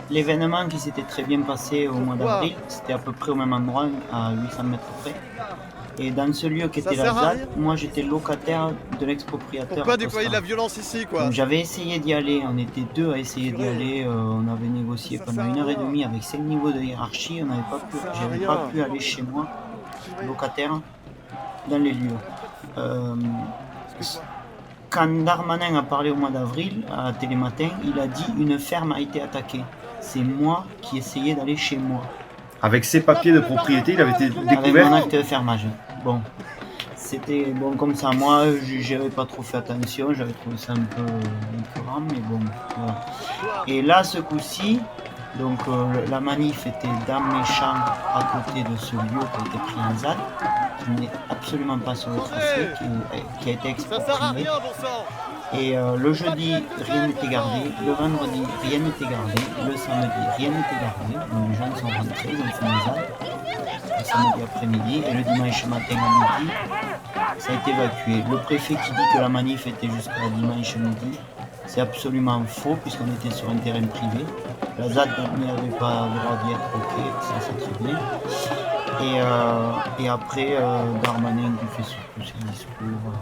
L'événement qui s'était très bien passé au mois d'avril, c'était à peu près au même endroit, à 800 mètres près. Et dans ce lieu qui était la ZAD, moi j'étais locataire de l'expropriateur. Pourquoi déployer de la violence ici, quoi? Donc, j'avais essayé d'y aller, on était 2 à essayer d'y aller, on avait négocié pendant 1h30 avec 5 niveaux de hiérarchie, j'avais pas pu aller chez moi, locataire, dans les lieux. Quand Darmanin a parlé au mois d'avril, à Télématin, il a dit une ferme a été attaquée. C'est moi qui essayais d'aller chez moi. Avec ses papiers de propriété, il avait été découvert. Avec mon acte de fermage. Bon, c'était bon comme ça. Moi, j'avais pas trop fait attention, j'avais trouvé ça un peu incurant, mais bon, voilà. Et là, ce coup-ci, donc la manif était dans mes champs à côté de ce lieu qui a été pris en ZAD, qui n'est absolument pas sur le tracé, qui a été exproprié. Et le jeudi, rien n'était gardé, le vendredi, rien n'était gardé, le samedi, rien n'était gardé. Donc les gens sont rentrés, ils ont fait une ZAD, le samedi après-midi, et le dimanche matin à midi, ça a été évacué. Le préfet qui dit que la manif était jusqu'à dimanche midi, c'est absolument faux, puisqu'on était sur un terrain privé. La ZAD n'avait pas le droit d'y être, ok, ça c'est très bien. Et après, Darmanin qui fait surtout ses discours,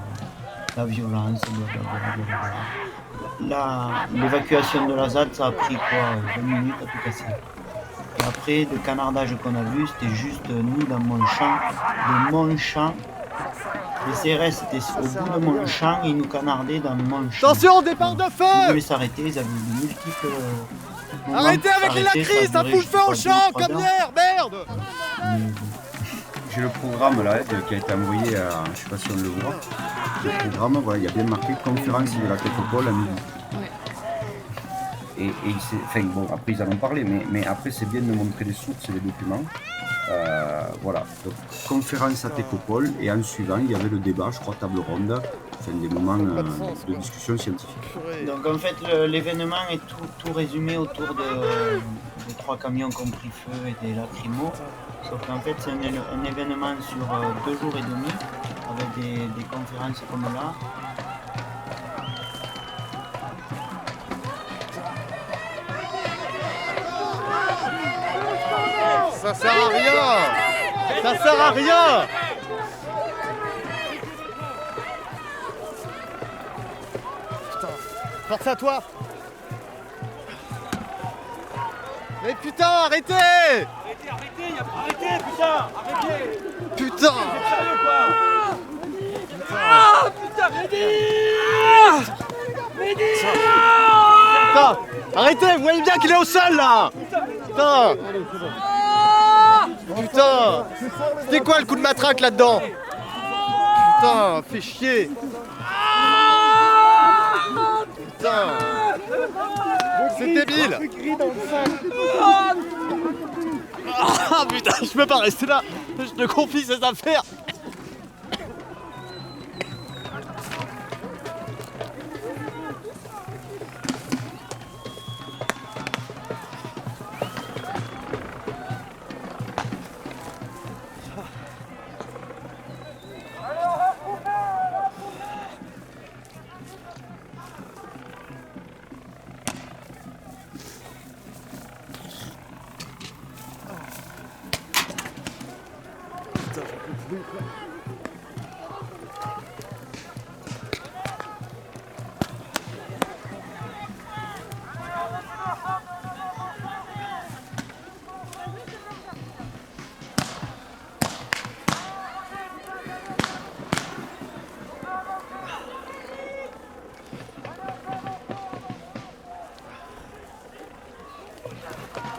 la violence, l'évacuation de la ZAD, ça a pris quoi, 20 minutes à tout casser. Et après, le canardage qu'on a vu, c'était juste nous dans mon champ, de mon champ. Les CRS étaient au bout de mon champ et ils nous canardaient dans mon champ. Attention, départ de feu! Ils voulaient s'arrêter, ils avaient de multiples... Arrêtez avec les lacrys, ça fout le feu au champ comme hier, merde! J'ai le programme là qui a été envoyé à, je sais pas si on le voit, le programme, voilà, il y a bien marqué conférence de la Techopole à midi. Et enfin bon, après ils en ont parlé, mais après c'est bien de montrer les sources et les documents. Voilà, donc conférence à Techopole, et en suivant il y avait le débat, je crois, table ronde, enfin des moments de discussion scientifique. Donc en fait l'événement est tout résumé autour de 3 camions qui ont pris feu et des lacrymos, sauf qu'en fait c'est un événement sur 2 jours et demi, avec des conférences comme là. Ça sert à rien! Ça sert à rien! Putain, force à toi! Mais putain, arrêtez! Arrêtez, putain! Arrêtez! Putain! Ah, putain, Mehdi! Mehdi! Putain! Arrêtez, vous voyez bien qu'il est au sol là! Putain! Putain! C'était quoi le coup de matraque là-dedans? Putain, fait chier! Putain! C'est débile! Ah putain, je peux pas rester là! Je te confie ces affaires!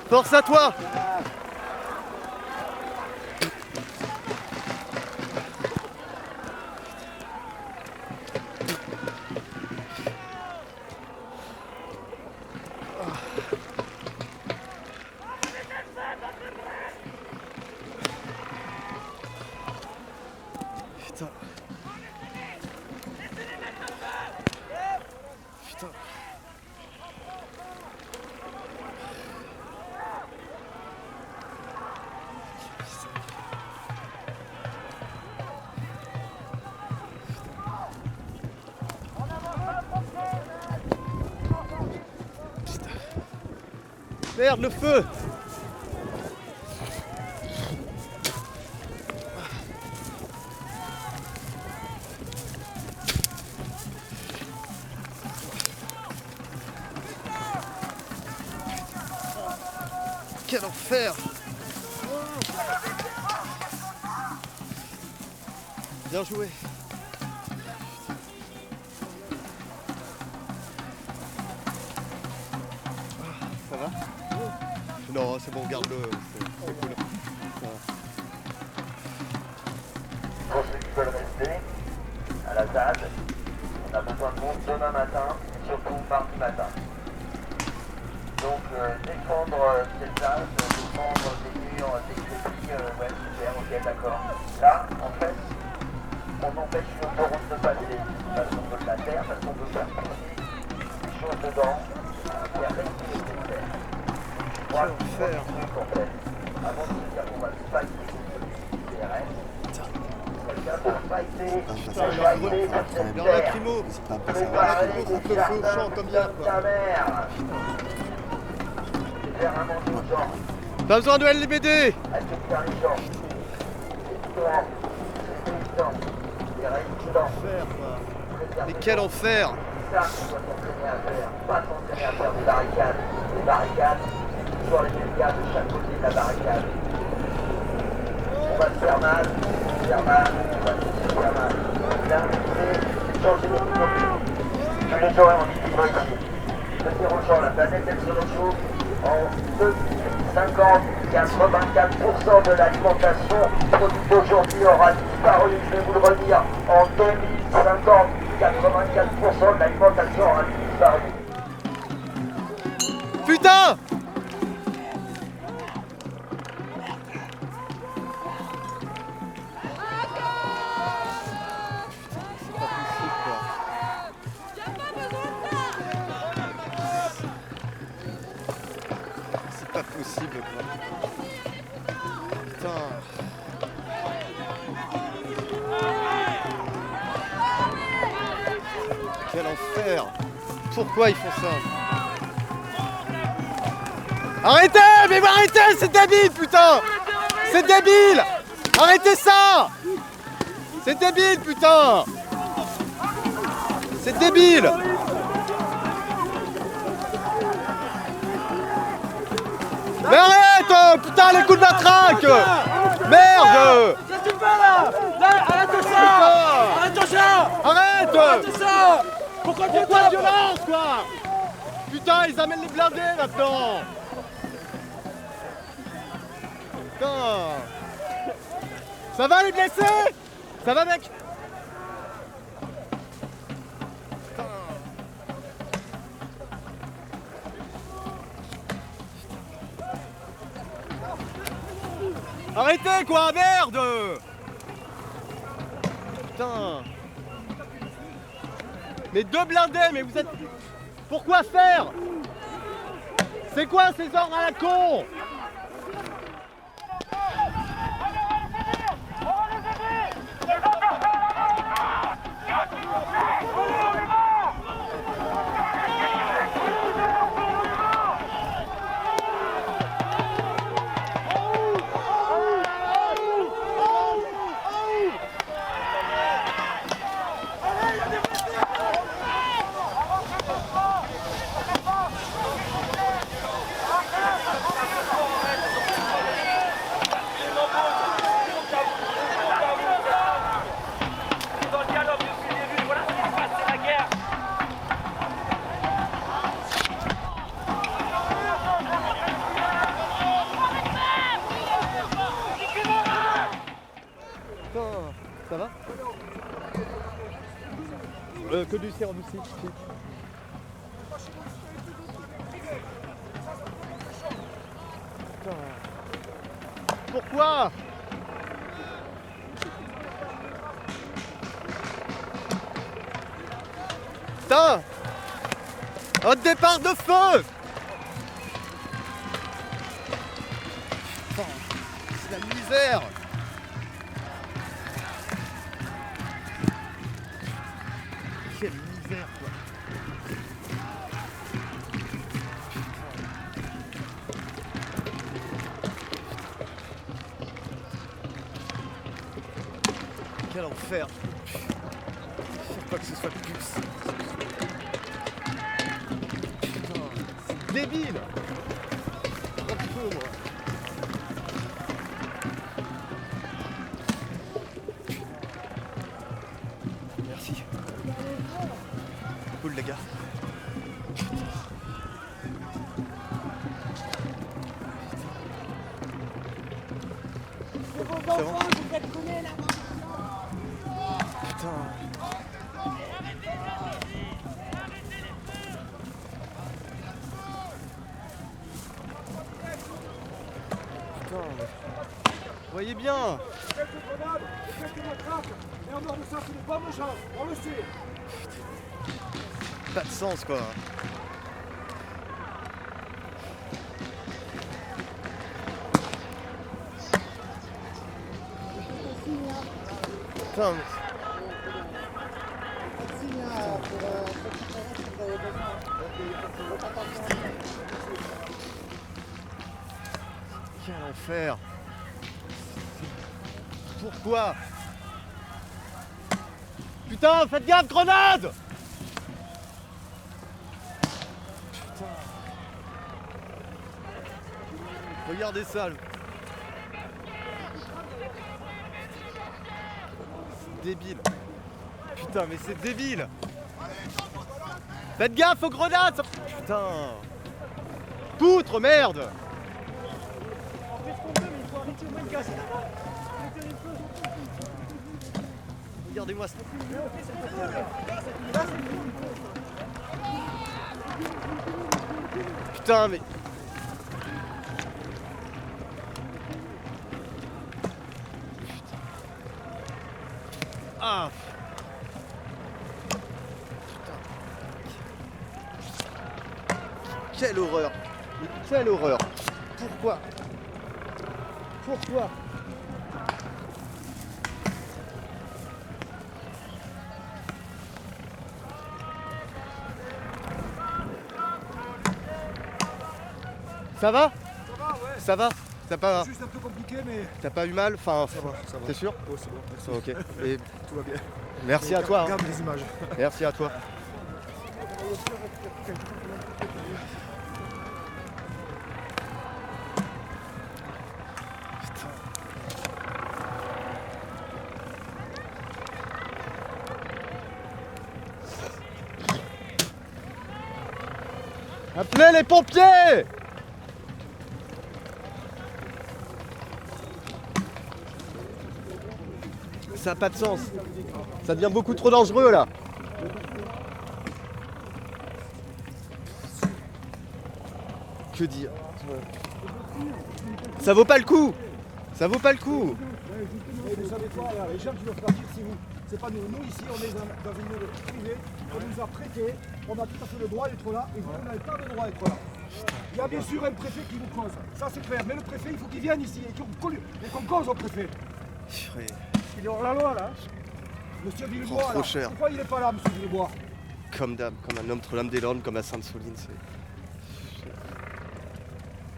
Force à toi! Putain. Putain. Merde, le feu! Quel enfer! Bien joué! Ça va? Non, c'est bon, garde-le, c'est cool. Pour ceux qui veulent rester à la ZAD, on a besoin de monde demain matin, surtout mardi matin. Donc défendre cette ZAD, défendre des murs, des crédits, ouais super, ok d'accord. Là, en fait, on empêche une autoroute de passer, parce qu'on veut de la terre, parce qu'on veut faire pousser des choses dedans, et avec les nécessaires. Moi, je suis en fait, avant de se dire qu'on va se fighter contre le CRS, quelqu'un va fighter, Bien la lacrymo! Préparer des jardins comme ça, ta mère! C'est faire un monde de gens. Pas besoin de LBD! Accueillir les gens. C'est évident. C'est résident. Mais quel enfer! C'est ça qu'on doit s'entraîner à faire. Pas s'entraîner à faire des barricades. Les barricades, c'est toujours les mêmes gars de chaque côté de la barricade. On va se faire mal, on va se faire mal, on va se faire mal. Là, c'est changer de technologie. Tous les gens ont dit vivre ici. Je veux dire aux gens, la planète elle se réchauffe. En 2050, 84% de l'alimentation produite aujourd'hui aura disparu. Je vais vous le redire. En 2050, 84% de l'alimentation aura disparu. Putain! C'est pas possible quoi. Putain. Quel enfer! Pourquoi ils font ça? Arrêtez! Mais arrêtez! C'est débile, putain! C'est débile! Arrêtez ça! C'est débile, putain! C'est débile! arrête! Putain, les coups de matraque! Merde! Qu'est-ce que tu fais là? Là, arrête ça! Arrête ça! Arrête! Arrête ça! Pourquoi tu tapes? Violence, quoi? Putain, ils amènent les blindés maintenant! Putain! Ça va les blessés? Ça va mec? Arrêtez quoi, merde! Putain! Mais deux blindés, mais vous êtes... Pourquoi faire? C'est quoi ces ordres à la con? Ça va? Que du sérum aussi. Putain. Pourquoi? Putain! Un départ de feu! Putain, c'est la misère! Quelle misère quoi! Quel enfer! Faut pas que ce soit plus. Putain, c'est débile! Un peu moi! Merci. Cool les gars. C'est vos enfants, vous êtes collés là. Putain. Putain. Vous voyez bien. Quelques grenades, quelques matraques, et en dehors de ça, c'est des bombes gens, on le sait. Pas de sens quoi. Putain, mais... Quel enfer! Pourquoi? Putain, faites gaffe, grenade! Putain. Regardez ça. C'est débile. Putain, mais c'est débile. Faites gaffe aux grenades. Putain. Poutre, merde. Regardez-moi ça. Putain, mais... Ah. Putain. Quelle horreur. Mais quelle horreur. Pourquoi? Pourquoi? Ça va? Ça va, ouais. Ça va? T'as pas... Juste un peu compliqué, mais... T'as pas eu mal? Enfin, ça va. T'es sûr? Ouais, c'est bon, merci. Ok. Et... Tout va bien. Merci à toi. Regarde les images. Merci à toi. Appelez les pompiers! Ça n'a pas de sens. Ça devient beaucoup trop dangereux là. Que dire? Ça vaut pas le coup. Ça vaut pas le coup. Vous savez quoi, là, les gens qui doivent partir, c'est vous. C'est pas nous. Nous, ici, on est dans une mairie privée. On nous a prêté. On a tout à fait le droit d'être là. Et vous, vous n'avez pas le droit d'être là. Il y a bien sûr un préfet qui vous cause. Ça, c'est clair. Mais le préfet, il faut qu'il vienne ici et qu'on cause au préfet. Il est hors la loi, là. Monsieur Villebois, trop là. cher. Pourquoi il n'est pas là, monsieur Villebois? Comme d'hab, comme un homme entre l'âme des Landes, comme à Sainte-Soline.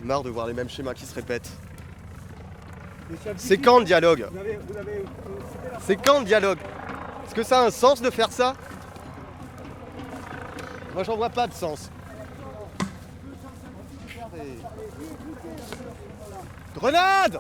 Marre de voir les mêmes schémas qui se répètent. C'est quand le dialogue? C'est quand le dialogue? Est-ce que ça a un sens de faire ça? Moi j'en vois pas de sens. Grenade!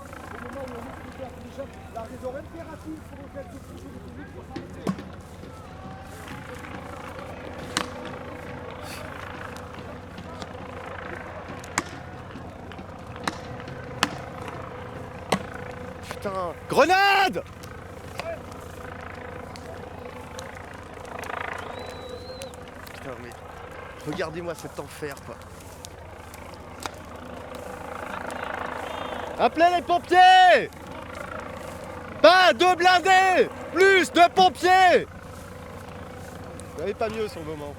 Putain, grenade! Putain mais regardez-moi cet enfer quoi. Appelez les pompiers! Pas de blindés! Plus de pompiers! Vous n'avez pas mieux sur le moment.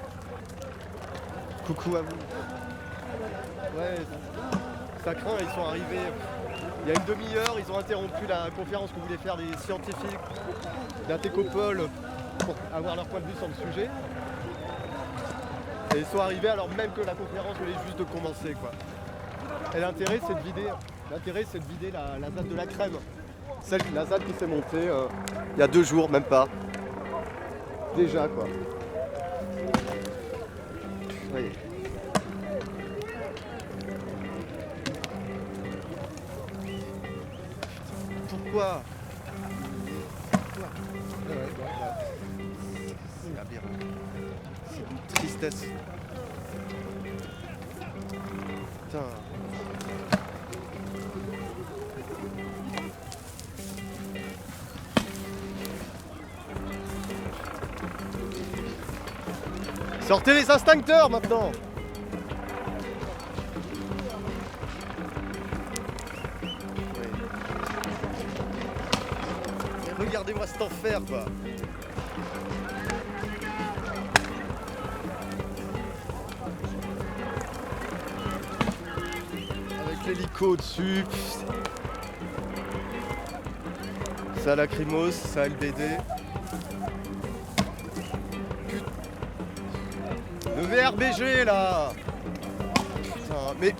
Coucou à vous. Ouais, ça craint, ils sont arrivés. Il y a une demi-heure, ils ont interrompu la conférence que voulaient faire les scientifiques d'Atécopole pour avoir leur point de vue sur le sujet. Et ils sont arrivés alors même que la conférence venait juste de commencer quoi. Et l'intérêt c'est de vider la ZAD de la crème. La ZAD qui s'est montée il y a 2 jours, même pas. Déjà quoi. Oui. Pourquoi? C'est aberrant. C'est une tristesse. Putain. Sortez les extincteurs maintenant! Mais regardez-moi cet enfer quoi! Avec l'hélico dessus. Ça lacrymose, ça LBD. Le VRBG là! Putain, mais.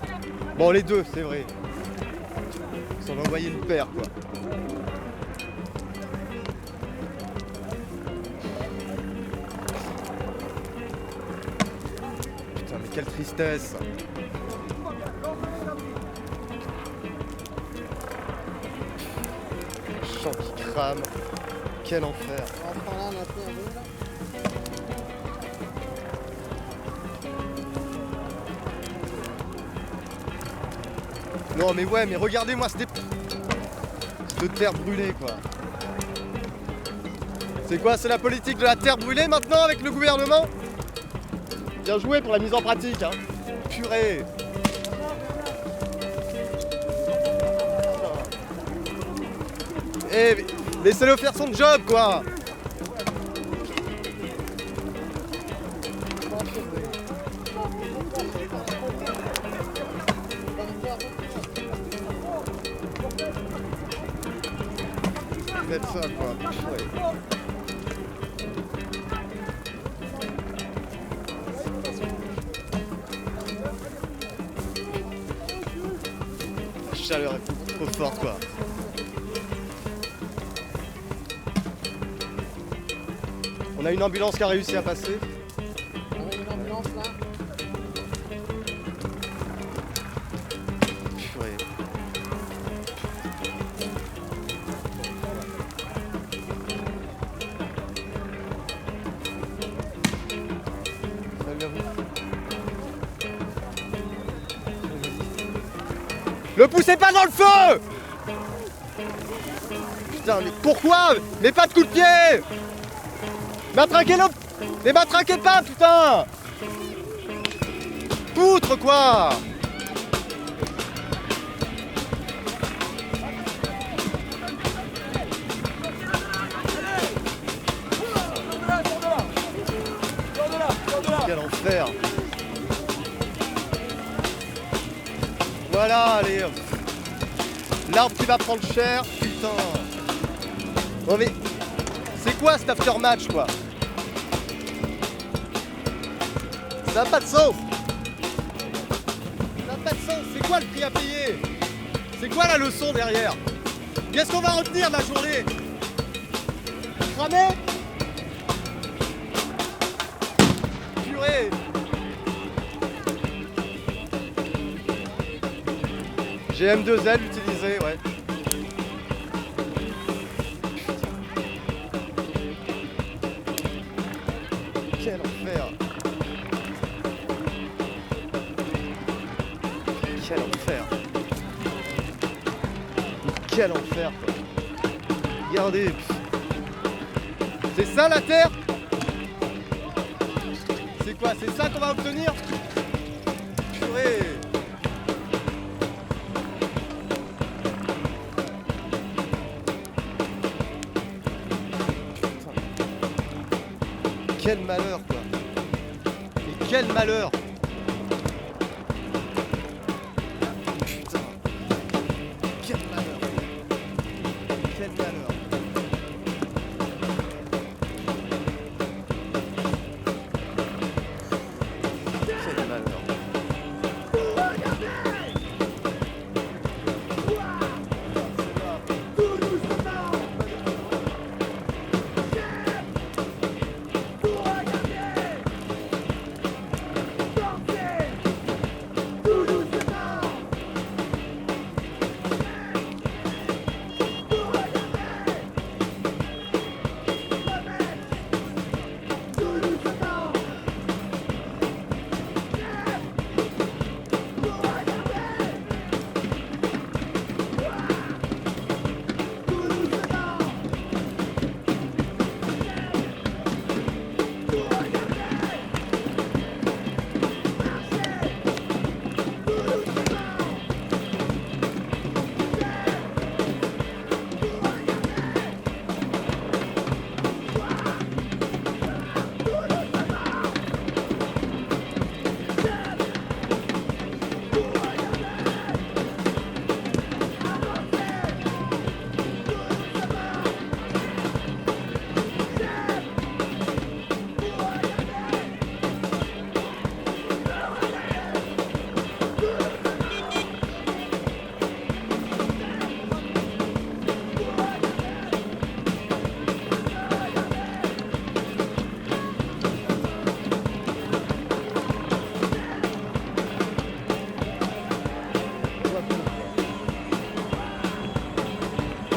Bon, les deux, c'est vrai. Ils ont envoyé le père quoi. Putain, mais quelle tristesse! Le champ qui crame. Quel enfer! Non mais ouais, mais regardez-moi cette terre brûlée quoi. C'est quoi? C'est la politique de la terre brûlée maintenant avec le gouvernement? Bien joué pour la mise en pratique hein. Purée. Eh, laissez-le faire son job quoi. Faites ça quoi. Ouais. La chaleur est trop forte quoi. On a une ambulance qui a réussi à passer. Purée. Salut à vous. Le poussez pas dans le feu! Putain, mais pourquoi? Mais pas de coup de pied! Matraquez-le! Mais matraquez pas, putain! Poutre, quoi! Quel enfer! Voilà, allez! L'arbre qui va prendre cher, putain! Non mais, c'est quoi cet aftermatch, quoi? Ça n'a pas de sens! Ça n'a pas de sens! C'est quoi le prix à payer? C'est quoi la leçon derrière? Qu'est-ce qu'on va retenir de la journée? Cramer? Purée! GM2L utilisé, ouais. Quel enfer! Quel enfer! Quel enfer, quoi. Regardez! C'est ça la Terre? C'est quoi? C'est ça qu'on va obtenir? Purée! Quel malheur, quoi! Et quel malheur! Putain! Quel malheur! Quel malheur! Quel malheur!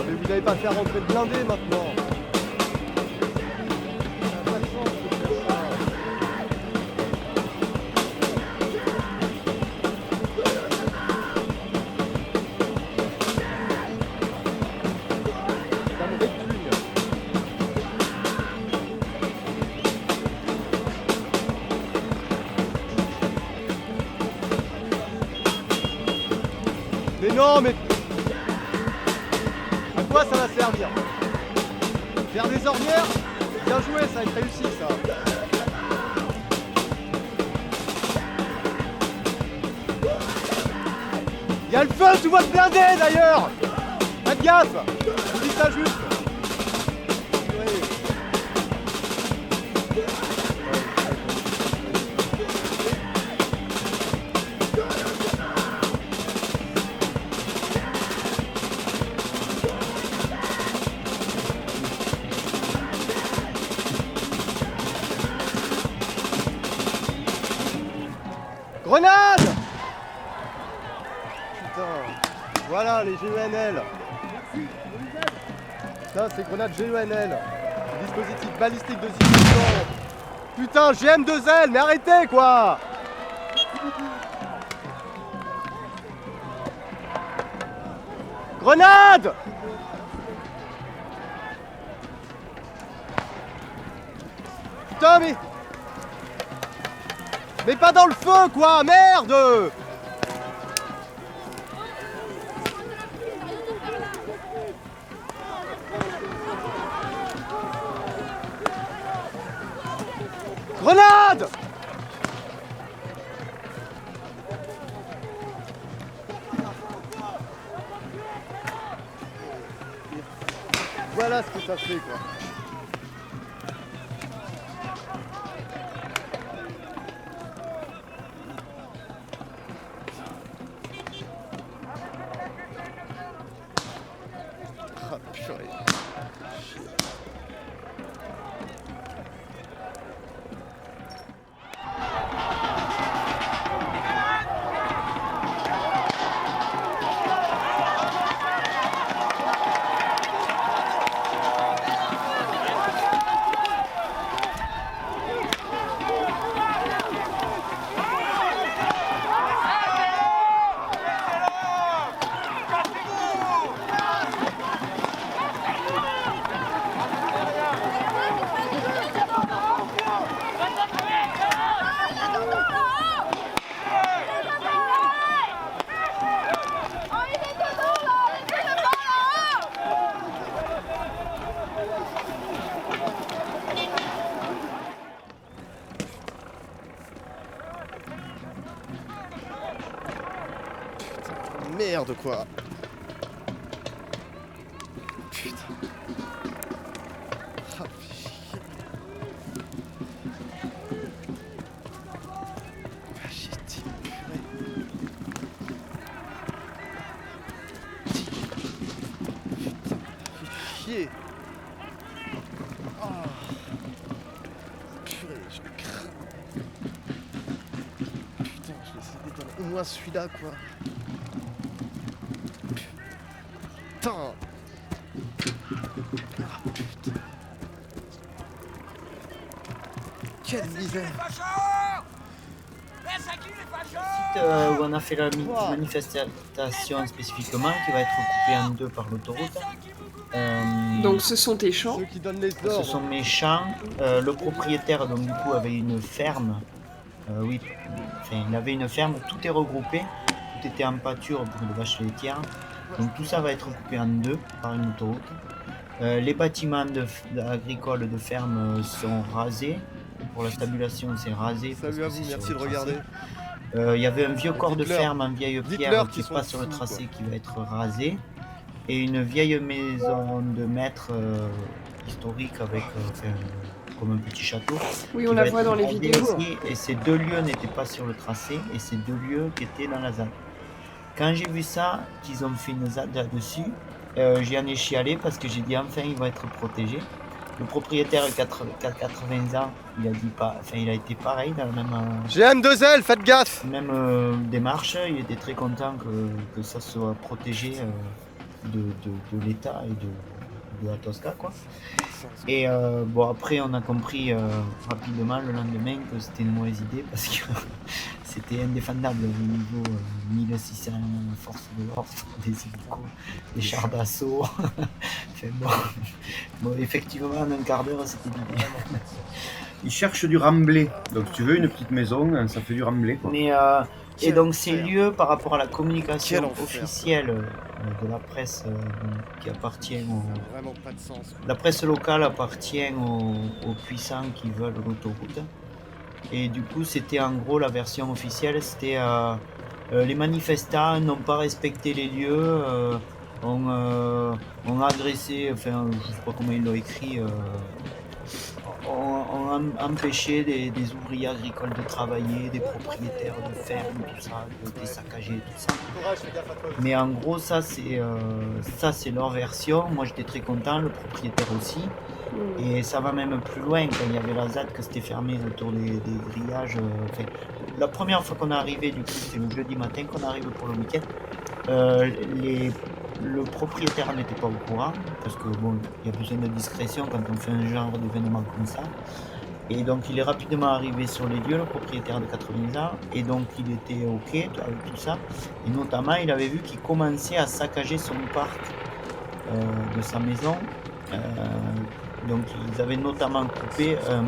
Vous n'allez pas faire rentrer de blindés maintenant. Ça n'a pas de sens de faire ça. Ça me répugne. Mais non, mais... À quoi ça va servir? Faire des ornières? Bien joué, ça va être réussi, ça. Il y a le feu sous votre blindé, d'ailleurs! Faites gaffe! Je vous dis ça juste. Grenade! Putain, voilà les GENL. Putain, c'est grenade GENL. Dispositif balistique de dissuasion. Putain, GM2L, mais arrêtez quoi! Grenade! Putain, mais pas dans le feu, quoi! Merde! Grenade! Voilà ce que t'as fait, quoi. Ah, purée. Merde, quoi. Putain. Ah, chier. Ah, shit, purée. Putain, fait chier. Ah. Purée, je crains. Putain, je vais essayer d'éteindre au moins celui-là, quoi. Putain. Ah, putain. Quelle misère. Où on a fait la manifestation spécifiquement, qui va être coupée en deux par l'autoroute. Donc ce sont tes champs. Ce sont mes champs. Le propriétaire, donc du coup, avait une ferme. Oui, enfin, il avait une ferme, tout est regroupé, tout était en pâture pour les vaches laitières. Donc tout ça va être coupé en deux par une autoroute. Les bâtiments agricoles de ferme sont rasés. Pour la stabulation, c'est rasé. Salut à vous, merci de regarder. Il y avait un vieux corps de ferme en vieille pierre qui est pas sur le dessous, tracé, qui va être rasé. Et une vieille maison de maître historique avec comme un petit château. Oui, on la voit dans les vidéos. Aussi, et ces deux lieux n'étaient pas sur le tracé, et ces deux lieux qui étaient dans la ZAD. Quand j'ai vu ça, qu'ils ont fait une ZAD là-dessus, j'y en ai chialé parce que j'ai dit enfin il va être protégé. Le propriétaire a 80 ans, il a dit pas, enfin il a été pareil dans la même. GM2L, faites gaffe. Même démarche, il était très content que ça soit protégé de l'État et de la Tosca, quoi. Et bon, après on a compris rapidement le lendemain que c'était une mauvaise idée parce que c'était indéfendable au niveau 1600 forces de l'ordre, des hélicos, des chars d'assaut. Enfin, bon, effectivement en un quart d'heure c'était l'idée. Ils cherchent du remblai. Donc si tu veux une petite maison, ça fait du remblai, quoi. Mais et donc ces lieux par rapport à la communication officielle de la presse qui appartient Vraiment pas de sens. La presse locale appartient aux puissants qui veulent l'autoroute. Et du coup c'était en gros la version officielle, c'était les manifestants n'ont pas respecté les lieux, ont agressé, enfin je sais pas comment ils l'ont écrit, ont empêché des ouvriers agricoles de travailler, des propriétaires de fermes, tout ça, des saccagés, tout ça. Mais en gros, ça c'est leur version. Moi j'étais très content, le propriétaire aussi. Et ça va même plus loin, quand il y avait la ZAD, que c'était fermé autour des grillages. La première fois qu'on est arrivé, du coup, c'était le jeudi matin qu'on est arrivé pour le week-end. Le propriétaire n'était pas au courant, parce que bon, il y a besoin de discrétion quand on fait un genre d'événement comme ça. Et donc il est rapidement arrivé sur les lieux, le propriétaire de 80 ans, et donc il était OK avec tout ça. Et notamment, il avait vu qu'il commençait à saccager son parc de sa maison. Donc ils avaient notamment coupé un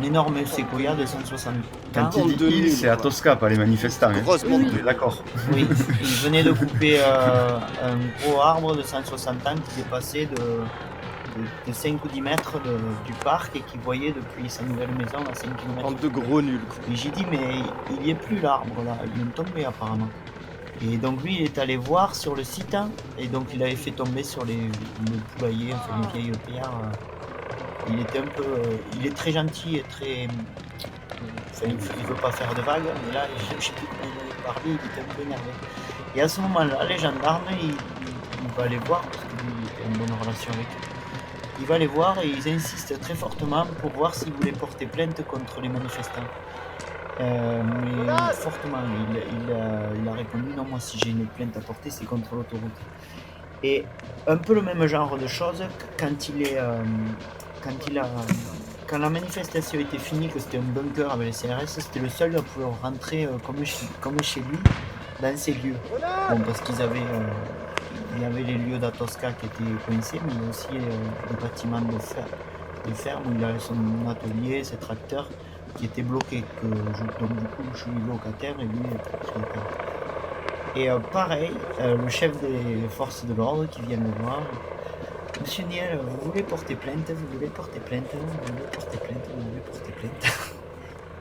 énorme séquoia de 160 ans. Quand il dit il, c'est à Tosca, pas les manifestants. Oui. D'accord. Oui, il venait de couper un gros arbre de 160 ans qui dépassait de 5 ou 10 mètres du parc et qui voyait depuis sa nouvelle maison à 5 km. Bande de gros nuls. Et j'ai dit, mais il n'y est plus l'arbre là, il est tombé apparemment. Et donc lui, il est allé voir sur le site, hein, et donc il avait fait tomber sur le poulailler, enfin les vieilles pierres. Il était un peu, il est très gentil et très, enfin, il veut pas faire de vagues, mais là, je sais plus comment il avait parlé, il était un peu énervé. Et à ce moment-là, les gendarmes, il va aller voir, parce que lui, il était en bonne relation avec eux. Il va les voir et ils insistent très fortement pour voir s'ils voulaient porter plainte contre les manifestants. Mais fortement, il a répondu non, moi si j'ai une plainte à porter, c'est contre l'autoroute. Et un peu le même genre de choses quand la manifestation était finie, que c'était un bunker avec les CRS, c'était le seul à pouvoir rentrer comme chez lui dans ces lieux. Bon, parce qu'il y avait les lieux d'Atosca qui étaient coincés, mais il y a aussi des bâtiments de ferme où il avait son atelier, ses tracteurs qui étaient bloqués. Donc du coup, je suis locataire et lui est propriétaire. Et pareil, le chef des forces de l'ordre qui vient me voir. Monsieur Niel, vous voulez porter plainte, vous voulez porter plainte, vous voulez porter plainte, vous voulez porter plainte.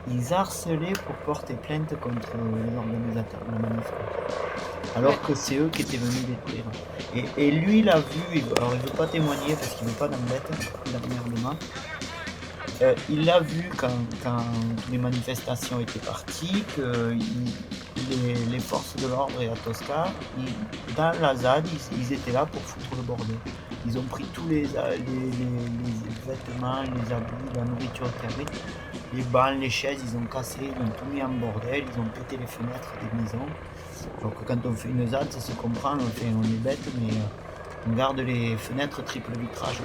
Ils harcelaient pour porter plainte contre les organisateurs de la manif. Alors que c'est eux qui étaient venus détruire. Et lui, il a vu, alors il ne veut pas témoigner parce qu'il ne veut pas d'embête, dernièrement. Il l'a vu quand les manifestations étaient parties, que les forces de l'ordre et à Tosca, dans la ZAD, ils étaient là pour foutre le bordel. Ils ont pris tous les vêtements, les habits, la nourriture qu'il y avait, les bancs, les chaises, ils ont cassé, ils ont tout mis en bordel, ils ont pété les fenêtres des maisons. Alors que quand on fait une ZAD, ça se comprend, on est bête, mais on garde les fenêtres triple vitrage.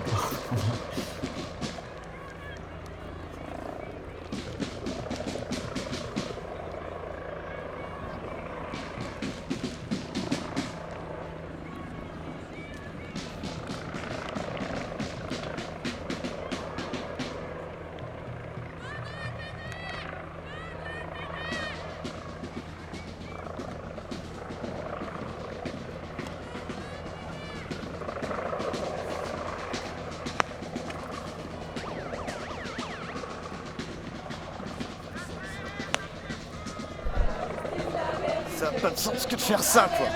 Ça n'a pas de sens que de faire ça, quoi.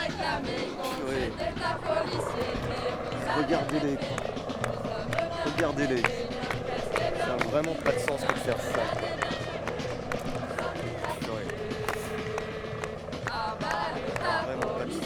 Purée. Regardez-les. Regardez-les. Ça n'a vraiment pas de sens que de faire ça, quoi. Purée. Vraiment pas de sens.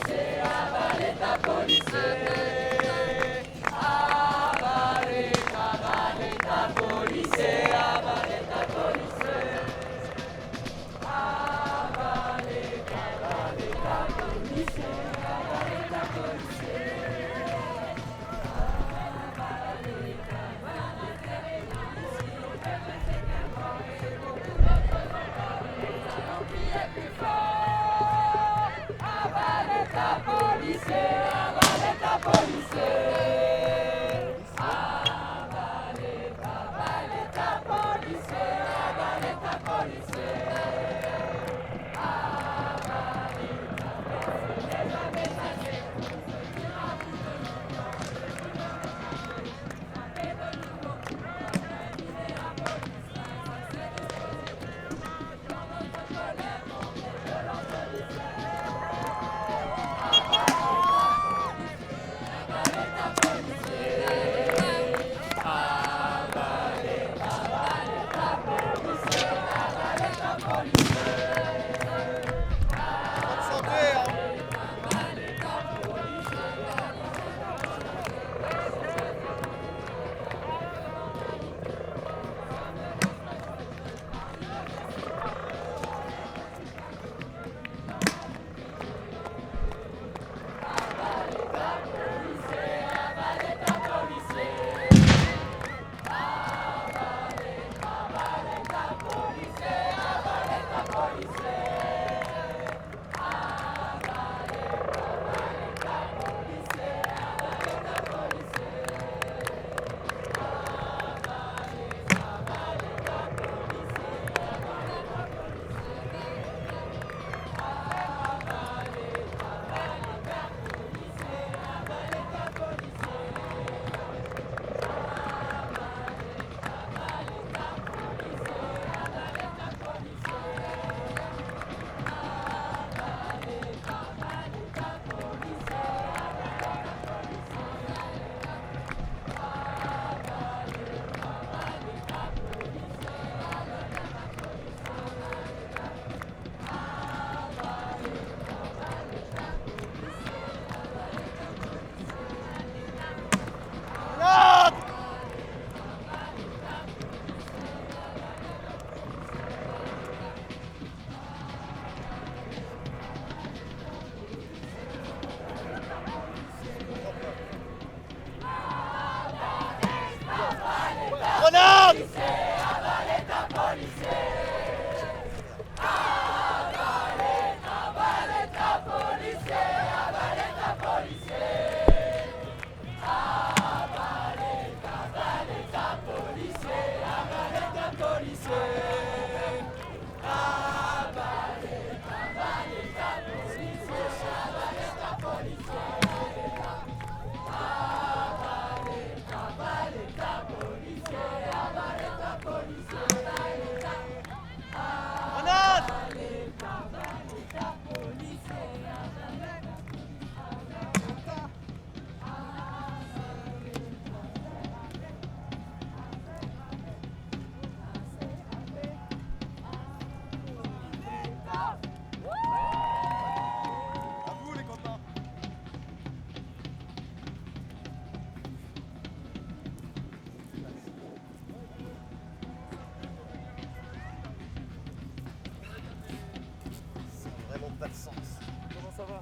ça va?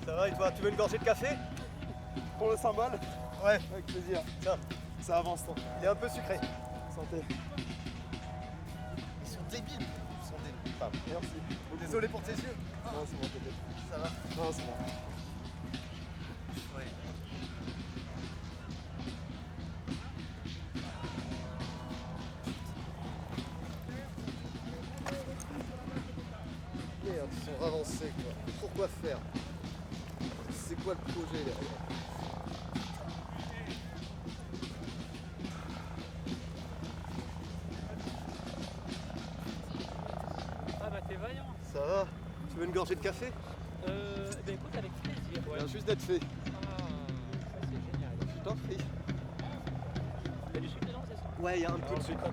Ça va et toi? Tu veux une gorgée de café? Pour le symbole? Ouais. Avec plaisir. Tiens, ça avance toi. Il est un peu sucré. Santé. Ils sont débiles. Ils sont débiles. Ah, merci. Désolé pour tes yeux. Non, c'est bon, t'inquiète. Ça va? Non, c'est bon. Ouais. Merde, ils sont avancés quoi. Pourquoi faire? C'est quoi le projet derrière? Ah bah t'es vaillant. Ça va? Tu veux une gorgée de café? Ben écoute avec plaisir. Il vient juste d'être fait. Ah, ça c'est génial. Je t'en prie. Il y a du sucre dedans, c'est ça? Ouais, il y a un peu de sucre.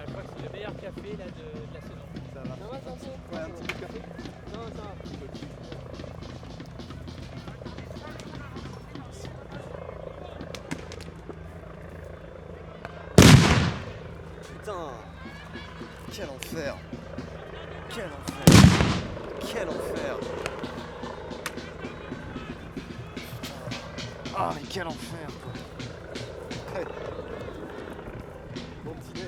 Je crois que c'est le meilleur café là, de la saison. Ça va. Ça va, Sanso? Ouais, un petit peu de café? Non, ça va. Putain! Quel enfer! Quel enfer! Quel enfer! Ah mais quel enfer quoi! Ouais. Bon petit déj.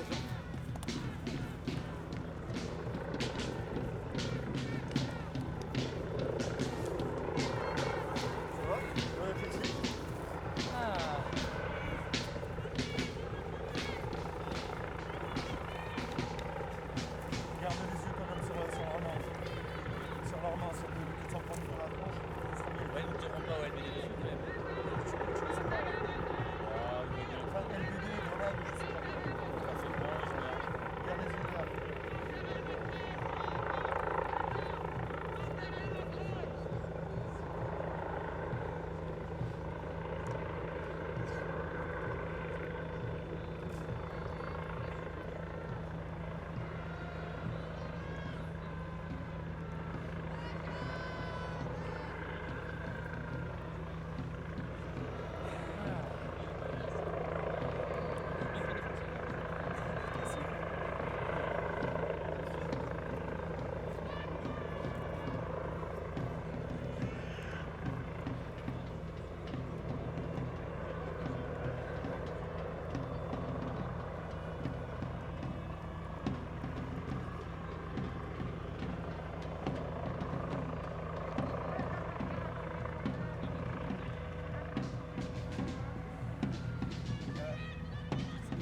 Ça va? Bon appétit. Ah. Garde les yeux quand même sur leur main. Sur leur main, sur le qu'ils s'en prennent dans la tronche. Ouais, ils ne diront pas où elle met les yeux quand même. Je sais pas. Enfin, LBD, grenade, je sais pas. C'est bon, garde les yeux ouverts.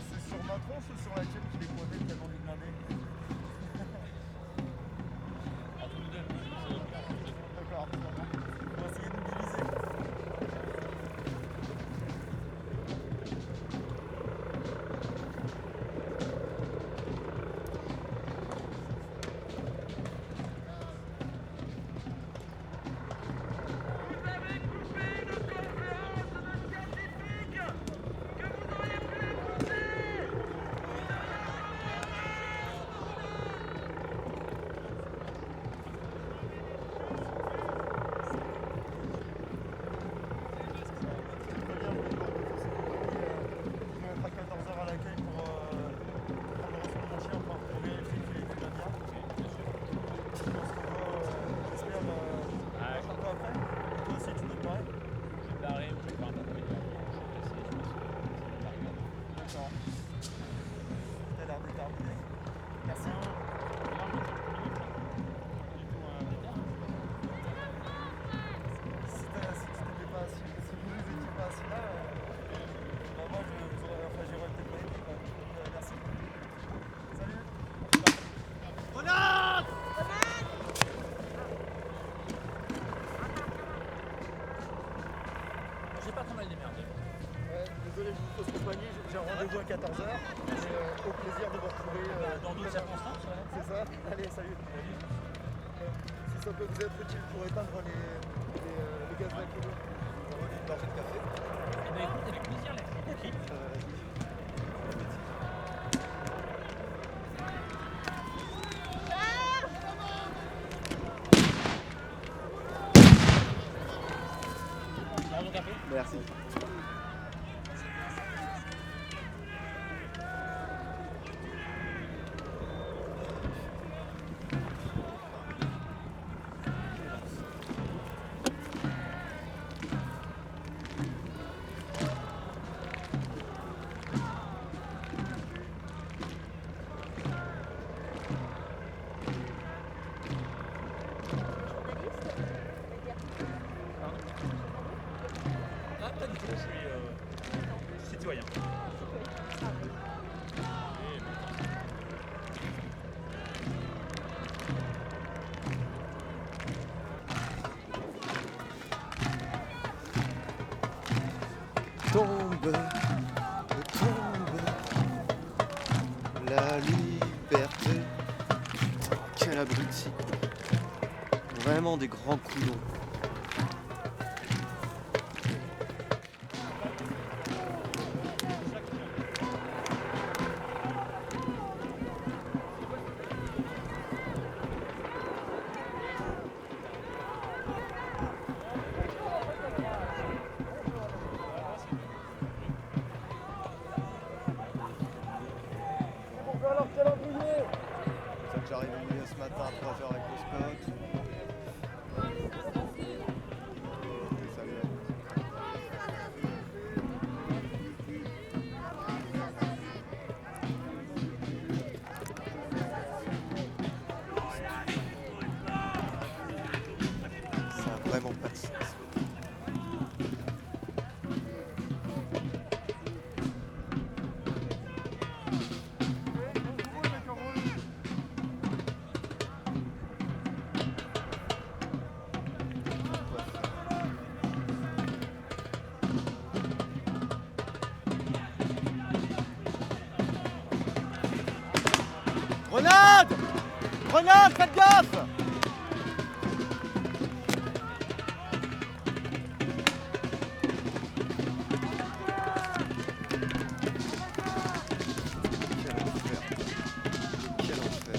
C'est sur ma tronche ou sur la tienne qu'il est pointé tellement du blindé? D'accord, on va essayer de nous diviser. J'ai un rendez-vous à 14h. Au plaisir de vous retrouver dans d'autres circonstances. C'est ça. Allez, salut. Si ça peut vous être utile pour éteindre les gaz lacrymaux, on va une gorgée de café. Eh bien, écoute, avec plaisir, là. Merci. Ah, pas du tout, je suis citoyen. Tombe, la liberté. Putain, quel abruti. Vraiment des grands couillons. C'est que j'arrive au milieu ce matin à 3h avec le spot. Ça a vraiment pas de sens. Grenade! Grenade, faites gaffe! Quel enfer. Quel enfer.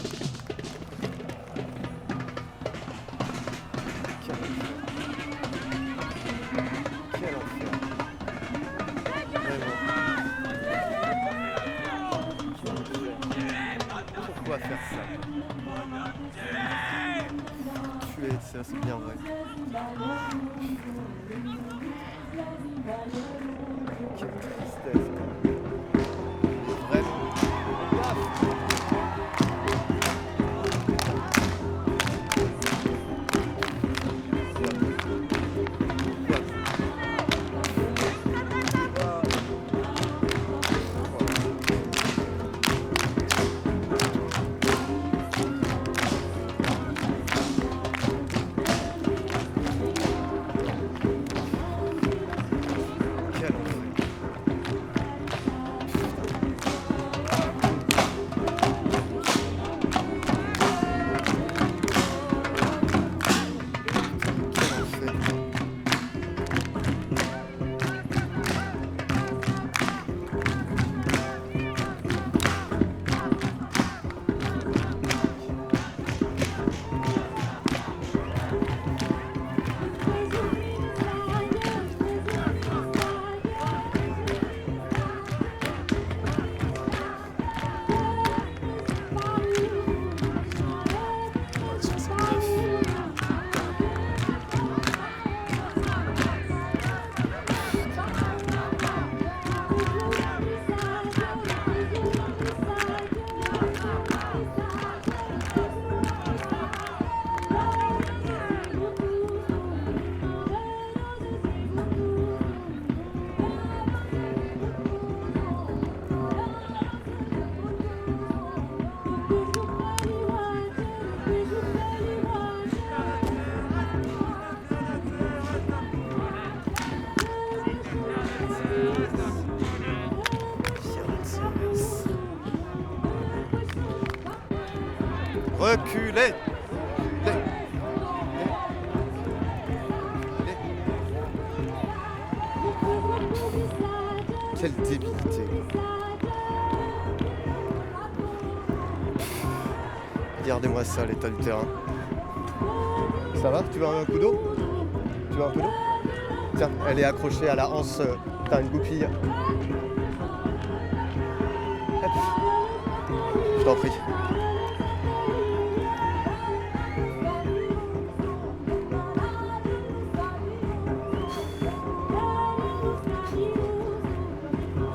Quel enfer. Quel enfer. Pourquoi faire ça? Tuer, ça c'est bien vrai. Quelle tristesse. Vraiment. Reculez! Quelle débilité! Regardez-moi ça, l'état du terrain. Ça va? Tu veux un coup d'eau? Tu veux un coup d'eau? Tiens, elle est accrochée à la anse. T'as une goupille. Hop. Je t'en prie.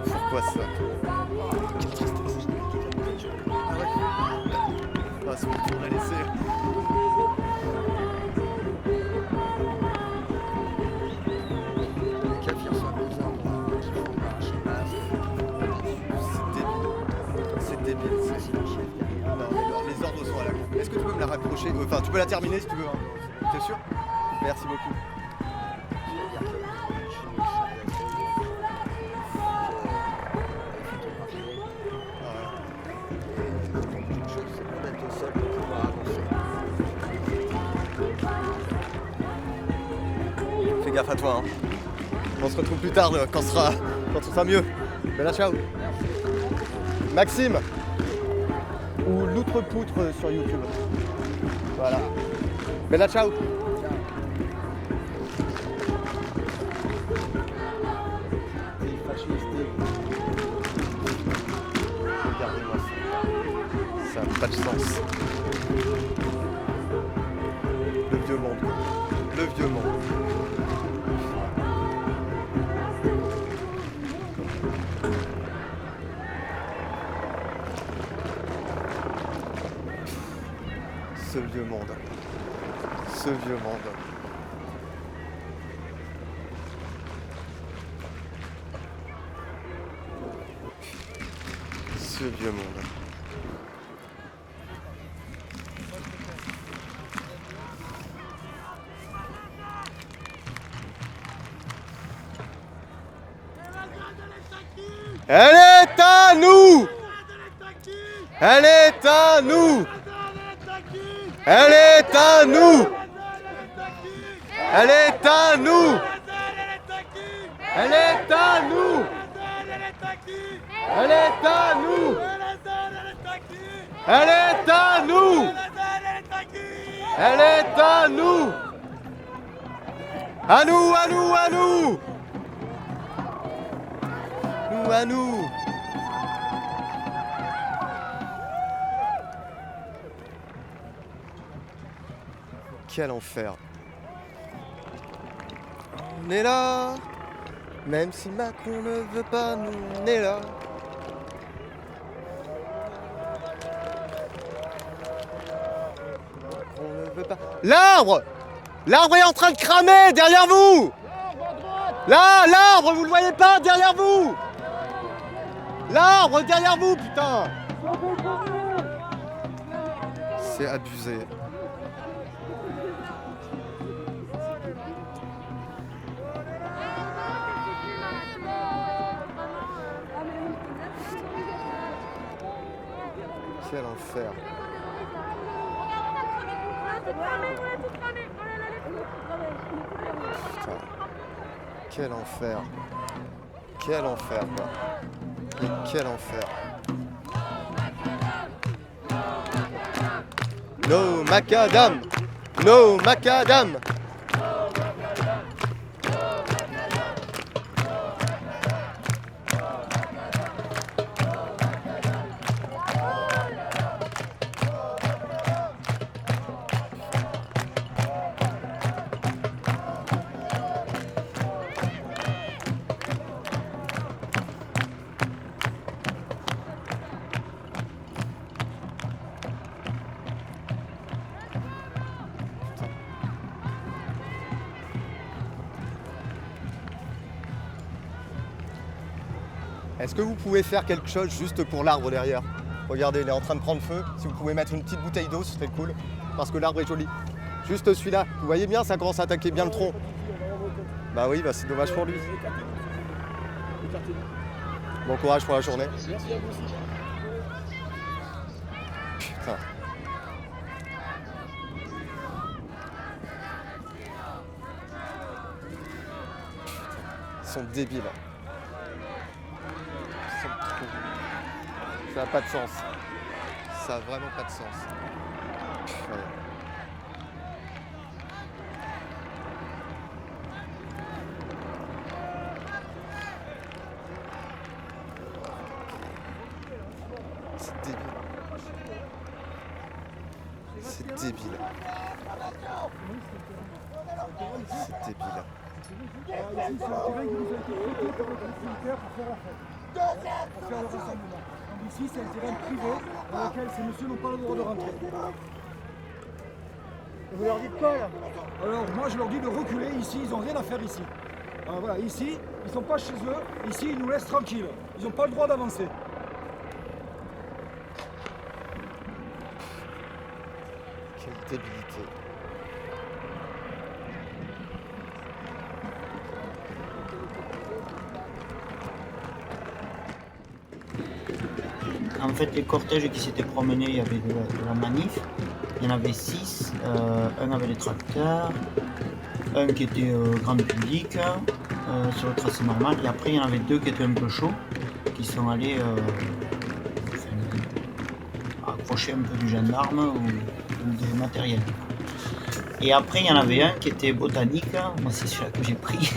Pourquoi ça? Quelle tristesse. Ah ouais. Ah, c'est bon, on a laissé. Est-ce que tu peux me la raccrocher? Enfin, tu peux la terminer si tu veux. Hein. T'es sûr? Merci beaucoup. Fais gaffe à toi. Hein. On se retrouve plus tard quand ce sera mieux. Bella ciao. Maxime ou l'outre-poutre sur YouTube. Voilà. Bella ciao. Regardez-moi ça. Ça n'a pas de sens. Le vieux monde. Le vieux monde. Ce vieux monde. Ce vieux monde. Ce vieux monde. Elle est à nous! Elle est à nous! Elle est à nous! Elle est à nous! Elle est à nous! Elle est à nous! Elle est à nous! Elle est à nous! À nous, à nous, à nous! Nous, à nous! Quel enfer! On est là! Même si Macron ne veut pas, nous on est là! Macron ne veut pas. L'arbre! L'arbre est en train de cramer derrière vous! Là, l'arbre, vous le voyez pas derrière vous! L'arbre derrière vous, putain! C'est abusé. Quel enfer. Putain. Quel enfer. Quel enfer, quoi. Mais quel enfer. No macadam. No macadam. Est-ce que vous pouvez faire quelque chose juste pour l'arbre derrière? Regardez, il est en train de prendre feu. Si vous pouvez mettre une petite bouteille d'eau, ce serait cool. Parce que l'arbre est joli. Juste celui-là. Vous voyez bien, ça commence à attaquer bien le tronc. Bah oui, bah c'est dommage pour lui. Bon courage pour la journée. Merci à vous aussi. Putain. Ils sont débiles. Ça n'a pas de sens. Ça n'a vraiment pas de sens. Ouais. C'est débile. C'est débile. C'est débile. Ici, c'est un terrain qui nous a été prêté par le propriétaire pour faire la fête. Pour faire le rassemblement. Donc ici, c'est un terrain privé dans lequel ces messieurs n'ont pas le droit de rentrer. Vous leur dites quoi là? Alors moi je leur dis de reculer ici, ils n'ont rien à faire ici. Alors voilà, ici, ils ne sont pas chez eux, ici ils nous laissent tranquilles. Ils n'ont pas le droit d'avancer. Quelle débilité. En fait, les cortèges qui s'étaient promenés, il y avait de la manif. Il y en avait 6. Un avait des tracteurs, un qui était grand public sur le tracé normal. Et après, il y en avait 2 qui étaient un peu chauds, qui sont allés approcher un peu du gendarme ou des matériels. Et après, il y en avait un qui était botanique. Moi, c'est celui-là que j'ai pris.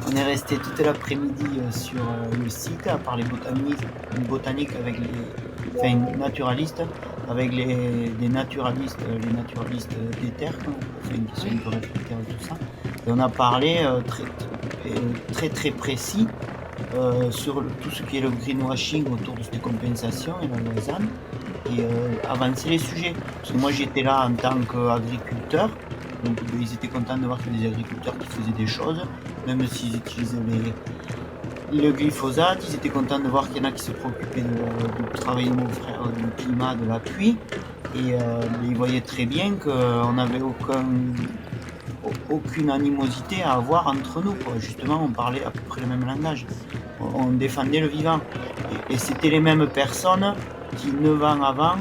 On est resté toute l'après-midi sur le site à parler botanique avec les naturalistes, avec des naturalistes, les naturalistes des terres, qui sont un peu réfractaires et tout ça. Et on a parlé très précis sur tout ce qui est le greenwashing autour de ces compensations et la Lausanne, et avancer les sujets. Parce que moi j'étais là en tant qu'agriculteur, donc ils étaient contents de voir qu'il y avait des agriculteurs qui faisaient des choses, même s'ils utilisaient le glyphosate, ils étaient contents de voir qu'il y en a qui se préoccupaient de travailler mon frère, du climat, de la pluie, et ils voyaient très bien qu'on n'avait aucune animosité à avoir entre nous, quoi. Justement, on parlait à peu près le même langage, on défendait le vivant, et c'était les mêmes personnes qui 9 ans avant,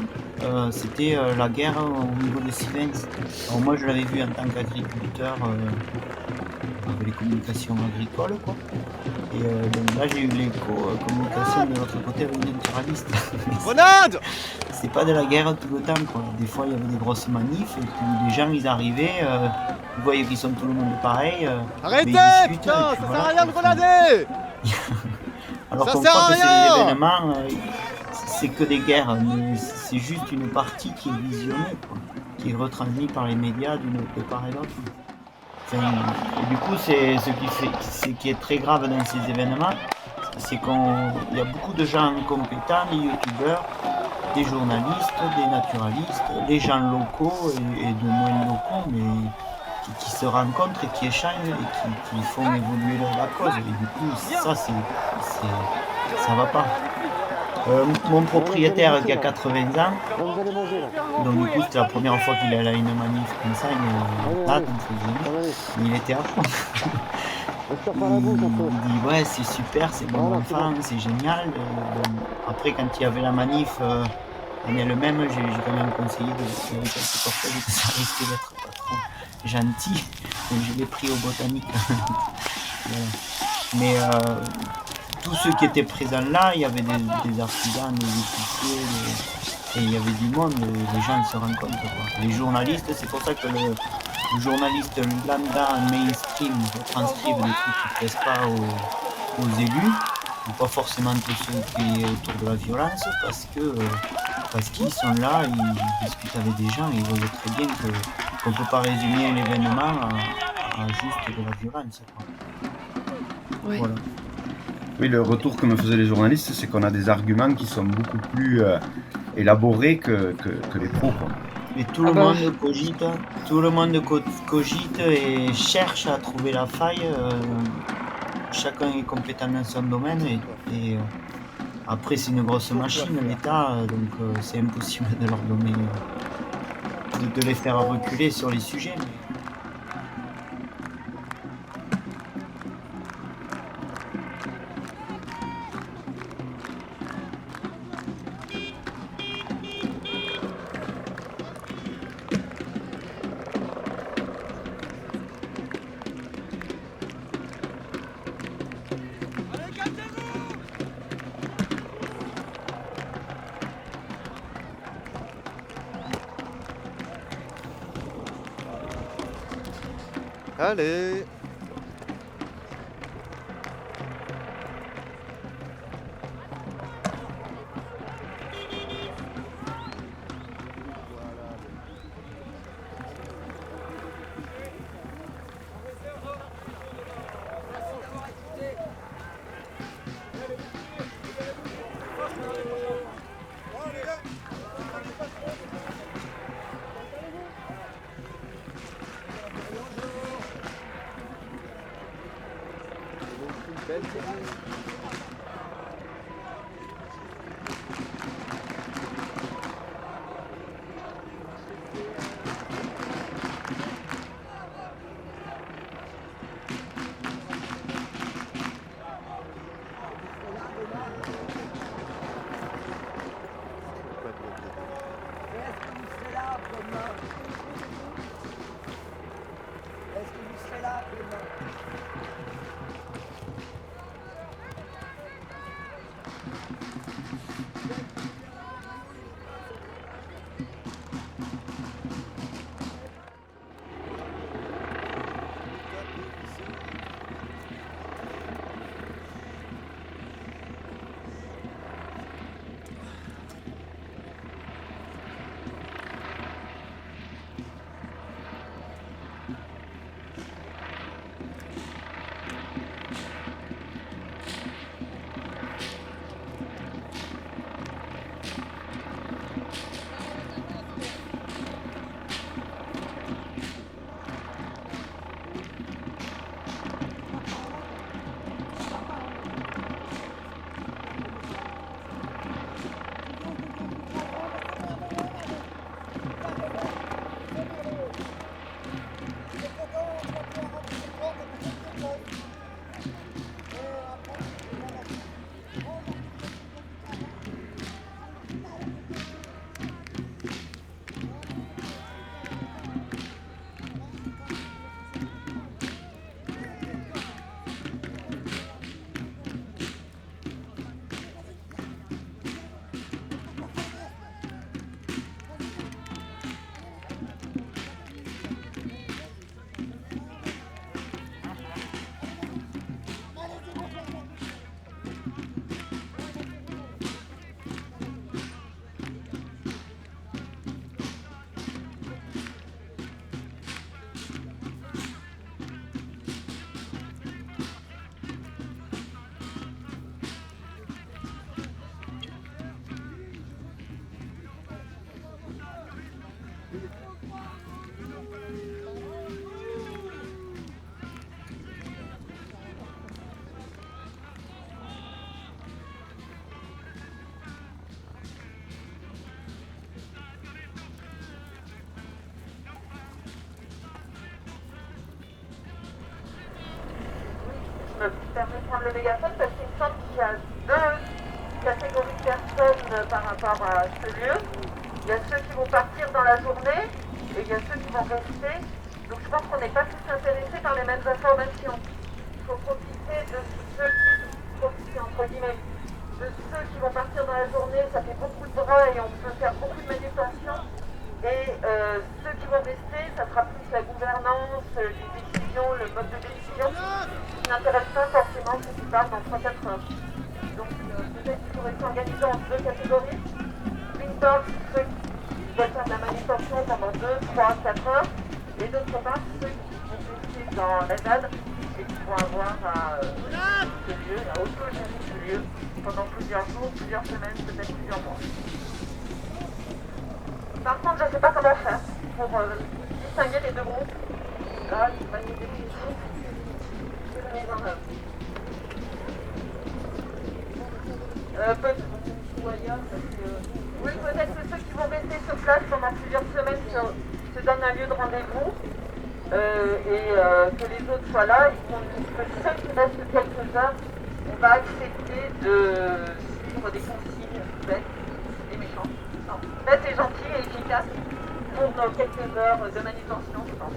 c'était la guerre au niveau de Sivens. Alors moi je l'avais vu en tant qu'agriculteur avec les communications agricoles, quoi. Et donc là j'ai eu l'éco-communication de l'autre côté avec les naturalistes. Grenade. C'est pas de la guerre tout le temps, quoi. Des fois il y avait des grosses manifs et puis les gens ils arrivaient, ils voyaient qu'ils sont tout le monde pareil. Arrêtez, putain, ça sert à rien de grenader. Alors ça qu'on sert à croit que c'est rien. des événements, c'est que des guerres, mais c'est juste une partie qui est visionnée, quoi, qui est retransmise par les médias de part et d'autre. Enfin, et du coup, c'est ce qui est très grave dans ces événements, c'est qu'il y a beaucoup de gens compétents, des youtubeurs, des journalistes, des naturalistes, des gens locaux et de moins locaux, mais qui se rencontrent et qui échangent et qui font évoluer la cause. Et du coup, ça, ça va pas. Mon propriétaire qui a 80 ans, donc du coup c'était la première fois qu'il allait à une manif comme ça, une date entre guillemets, il était à fond. Il dit ouais c'est super, c'est bon enfant, c'est génial. Après quand il y avait la manif en elle-même, j'ai quand même conseillé de faire quelques cortèges que ça risquait d'être pas trop gentil, donc je l'ai pris au botanique. Voilà. Mais tous ceux qui étaient présents là, il y avait des artisans, des épiciers, et il y avait du monde, les gens se rencontrent, quoi. Les journalistes, c'est pour ça que le journaliste lambda mainstream transcrivent des trucs qui ne plaisent pas aux élus, ou pas forcément tous ceux qui sont autour de la violence, parce qu'ils sont là, ils discutent avec des gens, et ils voient très bien qu'on ne peut pas résumer l'événement à juste de la violence, quoi. Oui. Voilà. Oui, le retour que me faisaient les journalistes, c'est qu'on a des arguments qui sont beaucoup plus élaborés que les pros, quoi. Mais tout le monde cogite et cherche à trouver la faille. Chacun est compétent dans son domaine et après c'est une grosse machine, l'État, donc c'est impossible de leur donner, de les faire reculer sur les sujets. Allez. permet de prendre le mégaphone parce qu'il me semble qu'il y a deux catégories de personnes par rapport à ce lieu. Il y a ceux qui vont partir dans la journée et il y a ceux qui vont rester. Donc je pense qu'on n'est pas tous intéressés par les mêmes informations. Il faut profiter de ceux entre guillemets, de ceux qui vont partir dans la journée. Ça fait beaucoup de bras et on peut faire beaucoup de manutention. Et ceux qui vont rester, ça sera plus la gouvernance, les décisions, le mode de décision qui n'intéresse pas forcément ceux qui partent dans 3-4 heures. Donc peut-être qu'il faudrait s'organiser en deux catégories. Une part, ceux qui veulent faire de la manutention pendant 2, 3, 4 heures. Et d'autre part, ceux qui vont rester dans la ZAD et qui vont avoir ce lieu, à autogérer ce lieu pendant plusieurs jours, plusieurs semaines, peut-être plusieurs mois. Par contre, je ne sais pas comment faire pour distinguer les deux groupes. Là, il va y avoir des décisions de la mise en œuvre. Oui, peut-être que ceux qui vont rester sur place pendant plusieurs semaines se donnent un lieu de rendez-vous et que les autres soient là. Que ceux qui restent quelques heures, on va accepter de suivre des consignes bêtes et méchantes. Bête et gentil et efficace pour nos quelques heures de manutention, je pense.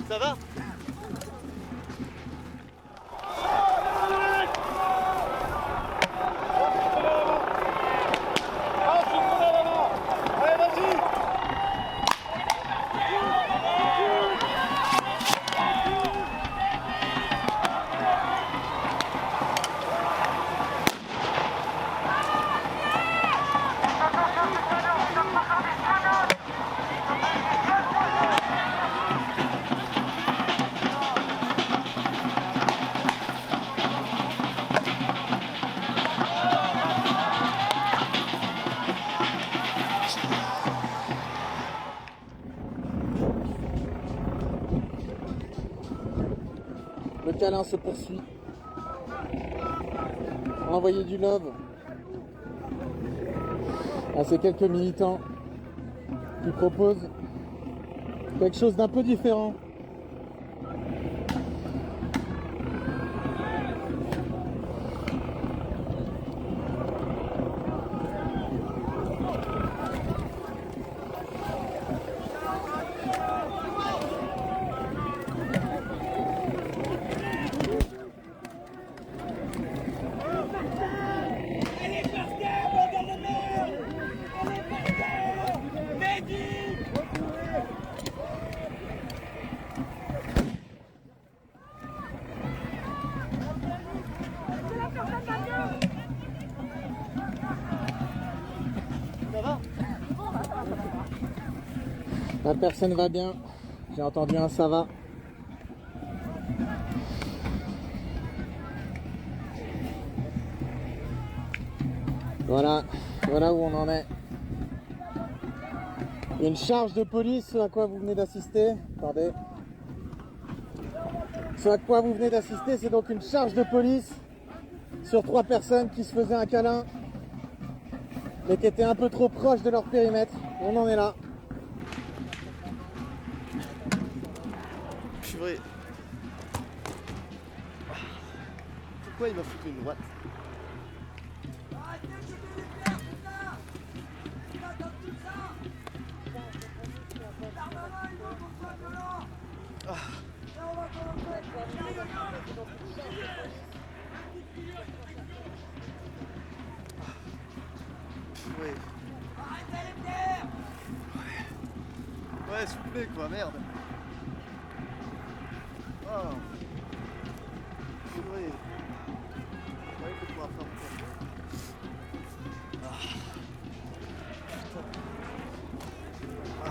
Ça va? Le câlin se poursuit. Envoyer du love à ces quelques militants qui proposent quelque chose d'un peu différent. La personne va bien. J'ai entendu un ça va. Voilà où on en est. Il y a une charge de police, ce à quoi vous venez d'assister. Attendez. Ce à quoi vous venez d'assister, c'est donc une charge de police sur 3 personnes qui se faisaient un câlin, mais qui étaient un peu trop proches de leur périmètre. On en est là. Purée. Pourquoi il m'a foutu une droite? Ouais. Ouais, s'il vous plaît, quoi, merde. Oh. purée. Ouais, il faut pouvoir faire encore. Ah. Putain. Ah.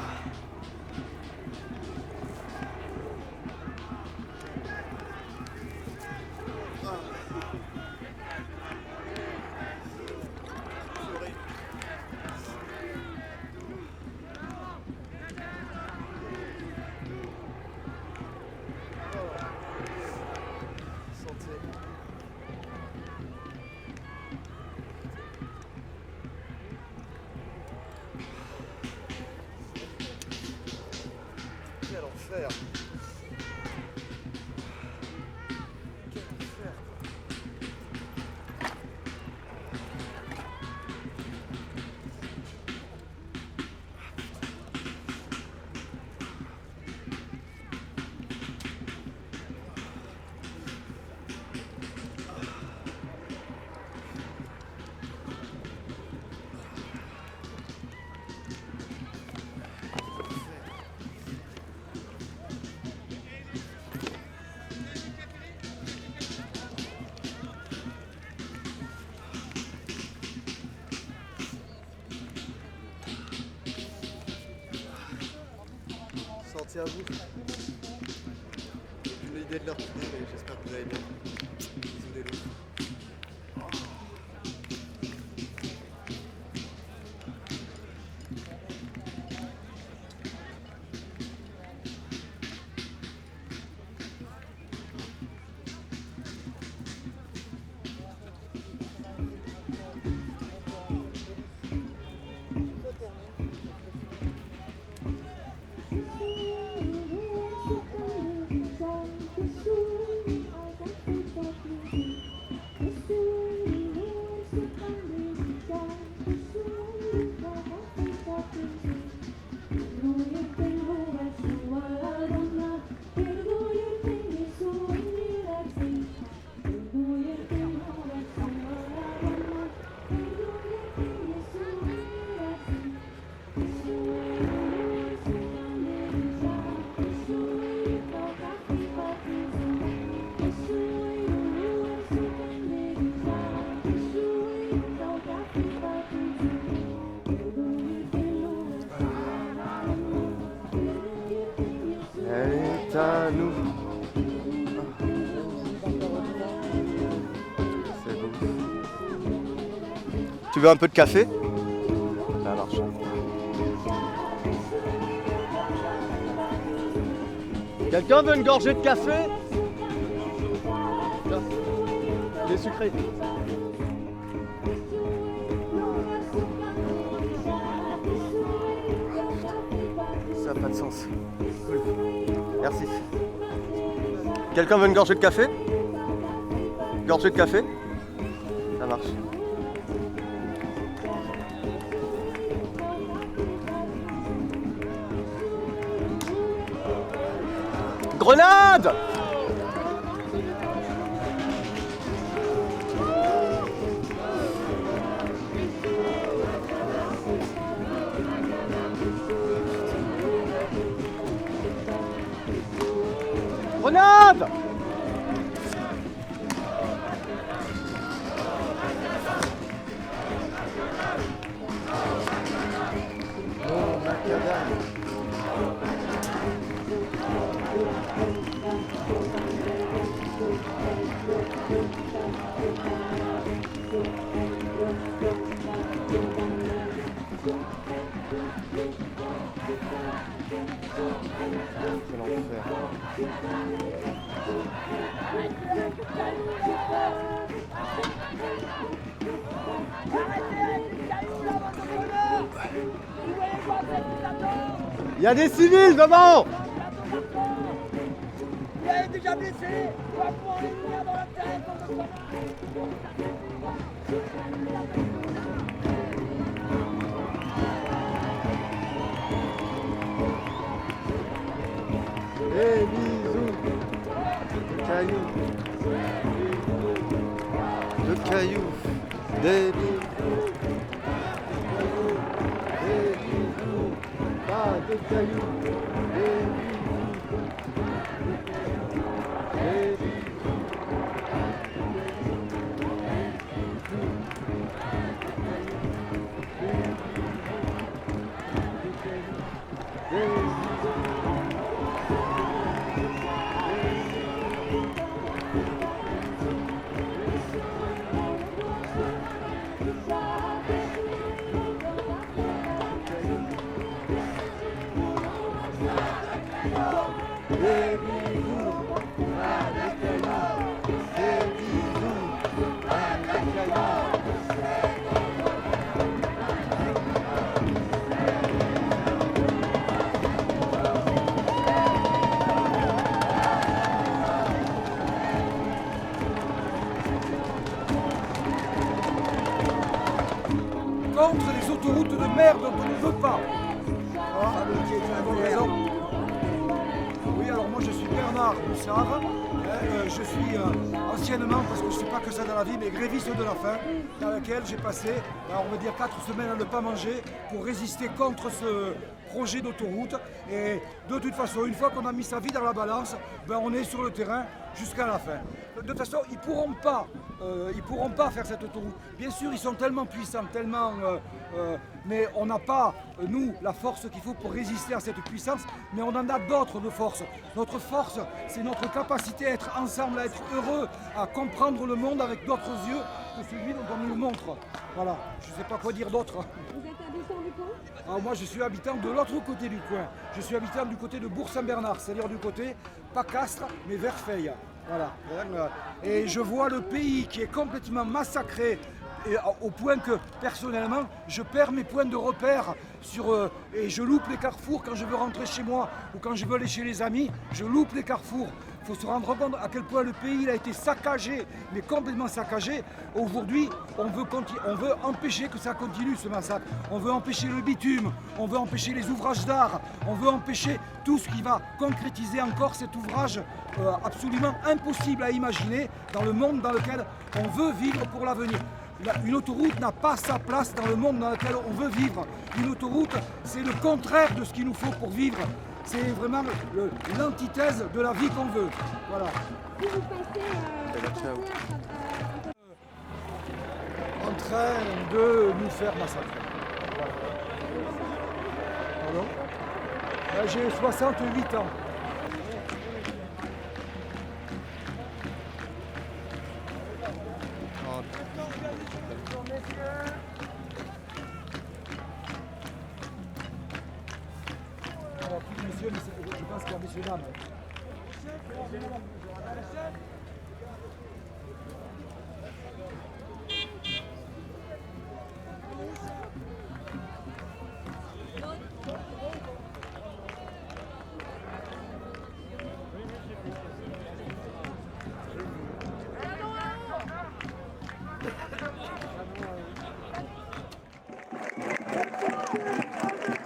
Quel enfer. Quel enfer. Santé à vous. J'ai une idée de leur tournée, mais j'espère que vous allez bien. Bisous les loups. Elle est à nous. C'est beau. Tu veux un peu de café? Ça marche. Quelqu'un veut une gorgée de café? Tiens, il est sucré. Ça n'a pas de sens. Cool. Merci. Quelqu'un veut une gorgée de café? Gorgée de café? Ça marche. Grenade! Grenade! Oh, macadam. Quel enfer. Il y a des civils devant! Il est déjà blessé! On va pouvoir les tenir dans la tête! Des bisous! De cailloux! De cailloux! Des bisous! Des bisous! Pas de cailloux! Des bisous! Des bisous! Des bisous à la caillou. Des bisous à la caillou. Contre les autoroutes de merde dont on ne veut pas. Ah, qui est une bonne raison. Oui, alors moi je suis Bernard Boussard. Je suis anciennement, parce que je ne fais pas que ça dans la vie, mais gréviste de la faim, dans laquelle j'ai passé, on va dire 4 semaines à ne pas manger pour résister contre ce projet d'autoroute. Et de toute façon, une fois qu'on a mis sa vie dans la balance, ben, on est sur le terrain jusqu'à la fin. De toute façon, ils ne pourront pas faire cette autoroute. Bien sûr, ils sont tellement puissants, mais on n'a pas, nous, la force qu'il faut pour résister à cette puissance, mais on en a d'autres de force. Notre force, c'est notre capacité à être ensemble, à être heureux, à comprendre le monde avec d'autres yeux que celui dont on nous le montre. Voilà, je ne sais pas quoi dire d'autre. Vous êtes habitant du coin? Alors moi, je suis habitant de l'autre côté du coin. Je suis habitant du côté de Bourg-Saint-Bernard, c'est-à-dire du côté, pas Castres, mais Verfeil. Voilà. Et je vois le pays qui est complètement massacré, et au point que, personnellement, je perds mes points de repère et je loupe les carrefours quand je veux rentrer chez moi ou quand je veux aller chez les amis, je loupe les carrefours. Il faut se rendre compte à quel point le pays a été saccagé, mais complètement saccagé. Aujourd'hui, on veut empêcher que ça continue, ce massacre. On veut empêcher le bitume, on veut empêcher les ouvrages d'art, on veut empêcher tout ce qui va concrétiser encore cet ouvrage absolument impossible à imaginer dans le monde dans lequel on veut vivre pour l'avenir. Une autoroute n'a pas sa place dans le monde dans lequel on veut vivre. Une autoroute, c'est le contraire de ce qu'il nous faut pour vivre. C'est vraiment l'antithèse de la vie qu'on veut. Voilà. En train de nous faire massacrer. Voilà. Pardon ? J'ai 68 ans. Monsieur, mais je pense qu'il y a monsieur dame.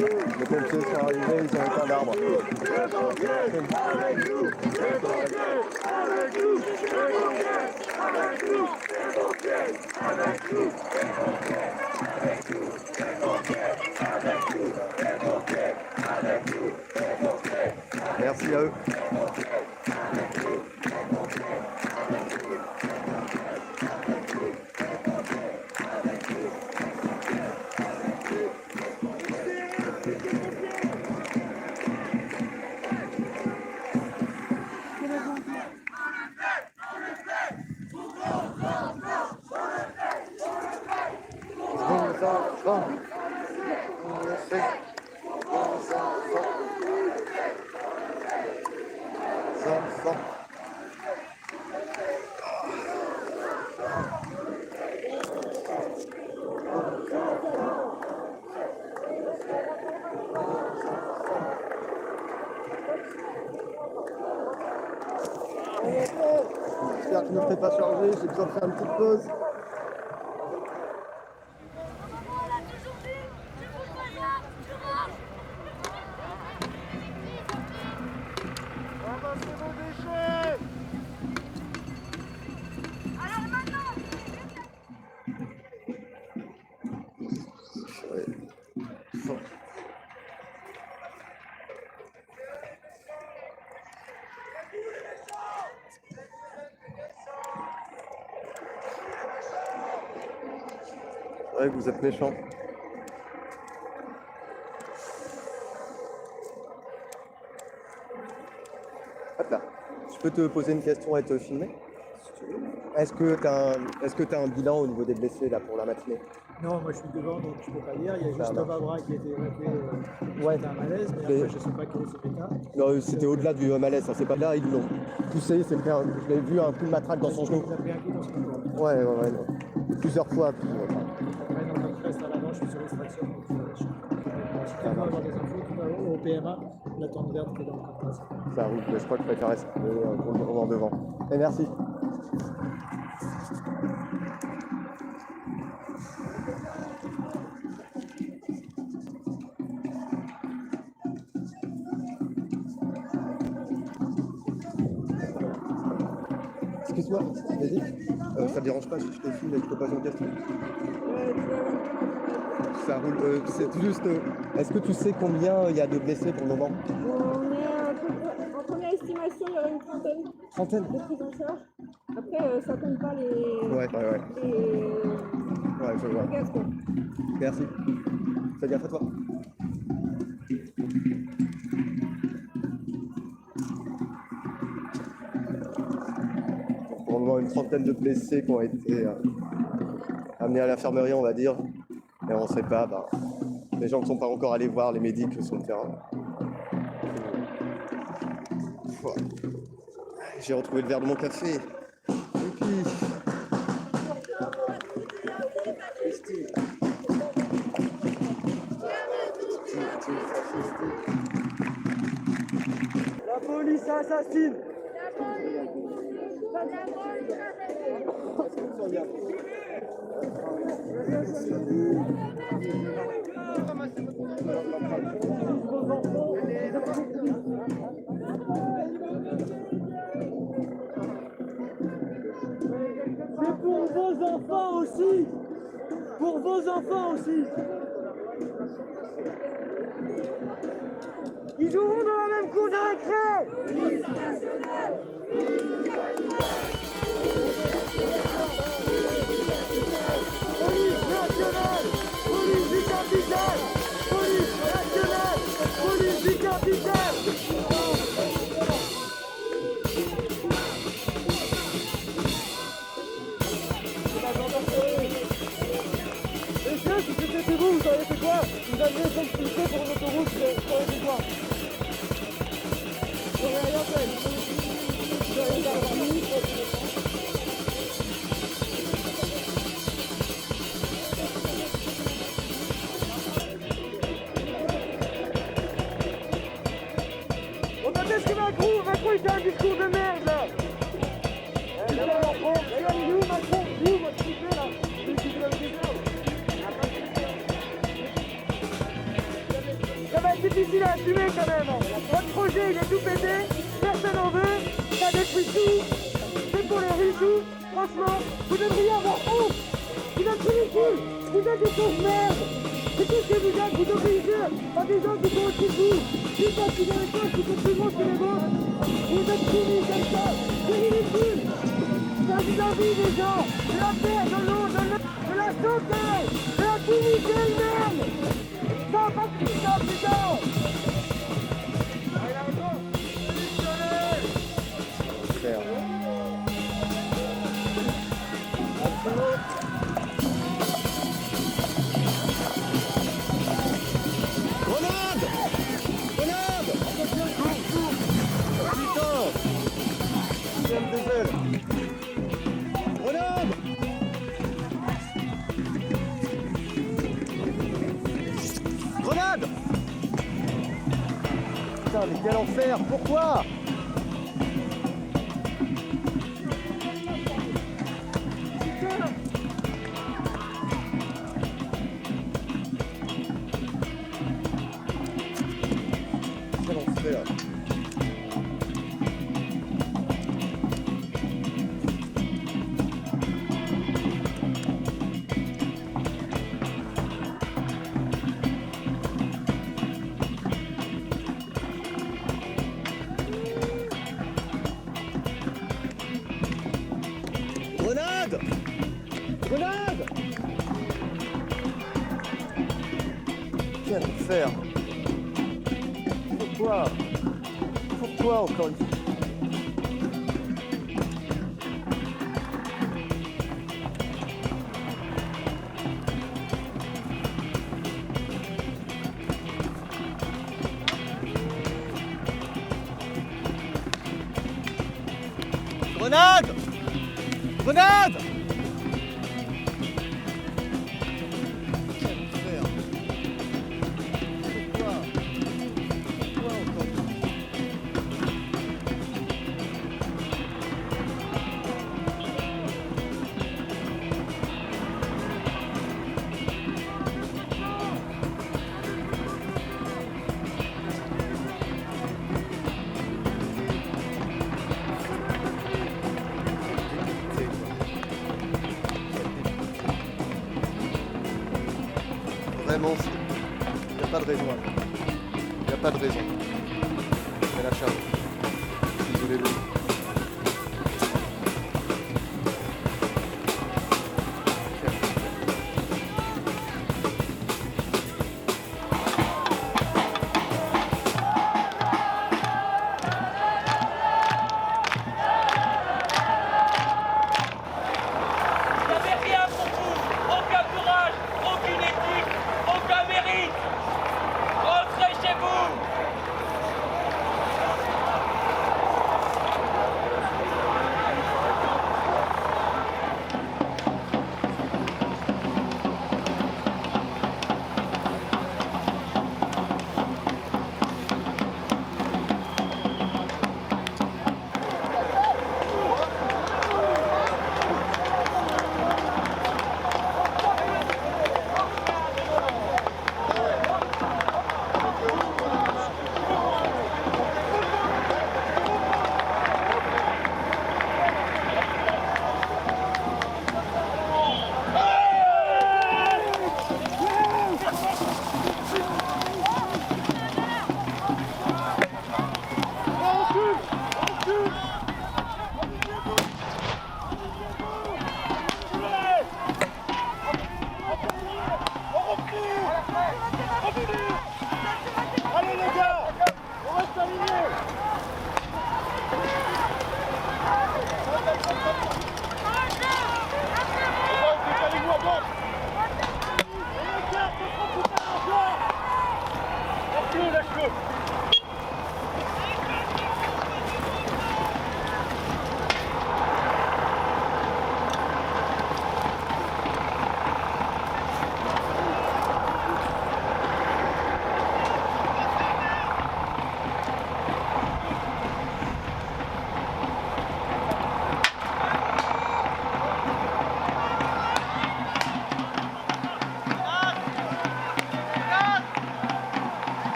Les pompiers sont arrivés, ils ont éteint l'arbre. Merci à eux. J'espère que je ne me fais pas charger, j'ai besoin de faire une petite pause. Ramassez vos déchets! Alors maintenant! C'est vrai que vous êtes méchant. Hop là. Je peux te poser une question et te filmer? Est-ce que tu as un bilan au niveau des blessés là pour la matinée? Non, moi je suis devant, donc je peux pas dire. Il y a juste Babra qui a été évacué. Ouais. C'était un malaise, mais après je sais pas quel est son état. Non, c'était au-delà du malaise, hein. C'est pas là, ils l'ont poussé, je l'avais vu un coup de matraque dans son genou. Il a pris un coup dans son genou. Ouais. Plusieurs fois. Puis, Après, dans le reste à l'avant, je suis sur l'extraction. Donc, si tu veux avoir des infos, tu vas au PMA, la tente verte qui est dans le contraste. Ça roule, mais je crois que je préfère rester en devant. Et merci. Excuse-moi, vas-y. Ça te dérange pas si je te filme et que je te pose une question? Ça roule. C'est juste. Est-ce que tu sais combien il y a de blessés pour le moment? On est en première estimation, il y aurait une trentaine. Trentaine de prises en charge. Après, ça compte pas les. Ouais. Ouais, je vois. Les gaz, quoi. Merci. Fais gaffe à toi. Pour le moment, une trentaine de blessés qui ont été amenés à l'infirmerie, on va dire. Et on ne sait pas, les gens ne sont pas encore allés voir les médics sur le terrain. J'ai retrouvé le verre de mon café. Et puis... La police assassine. C'est pour vos enfants aussi. Pour vos enfants aussi. Ils joueront dans la même cour de récré. Police nationale. Police nationale. Police du capitaine. Police nationale. Police du capitaine. Et ça, si c'était vous, vous auriez fait quoi? Vous aviez s'expliquer pour l'autoroute, vous auriez fait quoi? J'aurais rien fait. J'aurais rien fait. Regardez ce que Macron il fait un discours de merde là. Regarde Macron, regarde il est où Macron? Il est où votre petit là? Ça va être difficile à assumer quand même. Votre projet il est tout pété, personne n'en veut, ça détruit tout, c'est pour les riches. Franchement, vous devriez avoir honte. Vous êtes ridicules, vous êtes des pauvres merdes. C'est tout ce que vous êtes, vous obligez à des gens qui sont au-dessus de vous. Plus parce qu'ils ont les choses qui sont plus grosses que les vôtres. Vous êtes soumis comme ça, c'est ridicule. Ça vous envie des gens, de la terre, de l'eau, de la santé, de la dignité humaine. Ça va pas plus ça, putain. Faire. Grenade! Grenade! Putain! J'aime des ailes! Grenade! Grenade! Putain, mais quel enfer! Pourquoi? Grenade! Grenade! Quel enfer! Pourquoi? Pourquoi encore une fois? Grenade! Grenade! Vraiment, il n'y a pas de raison. Il n'y a pas de raison. C'est la charge. Désolé.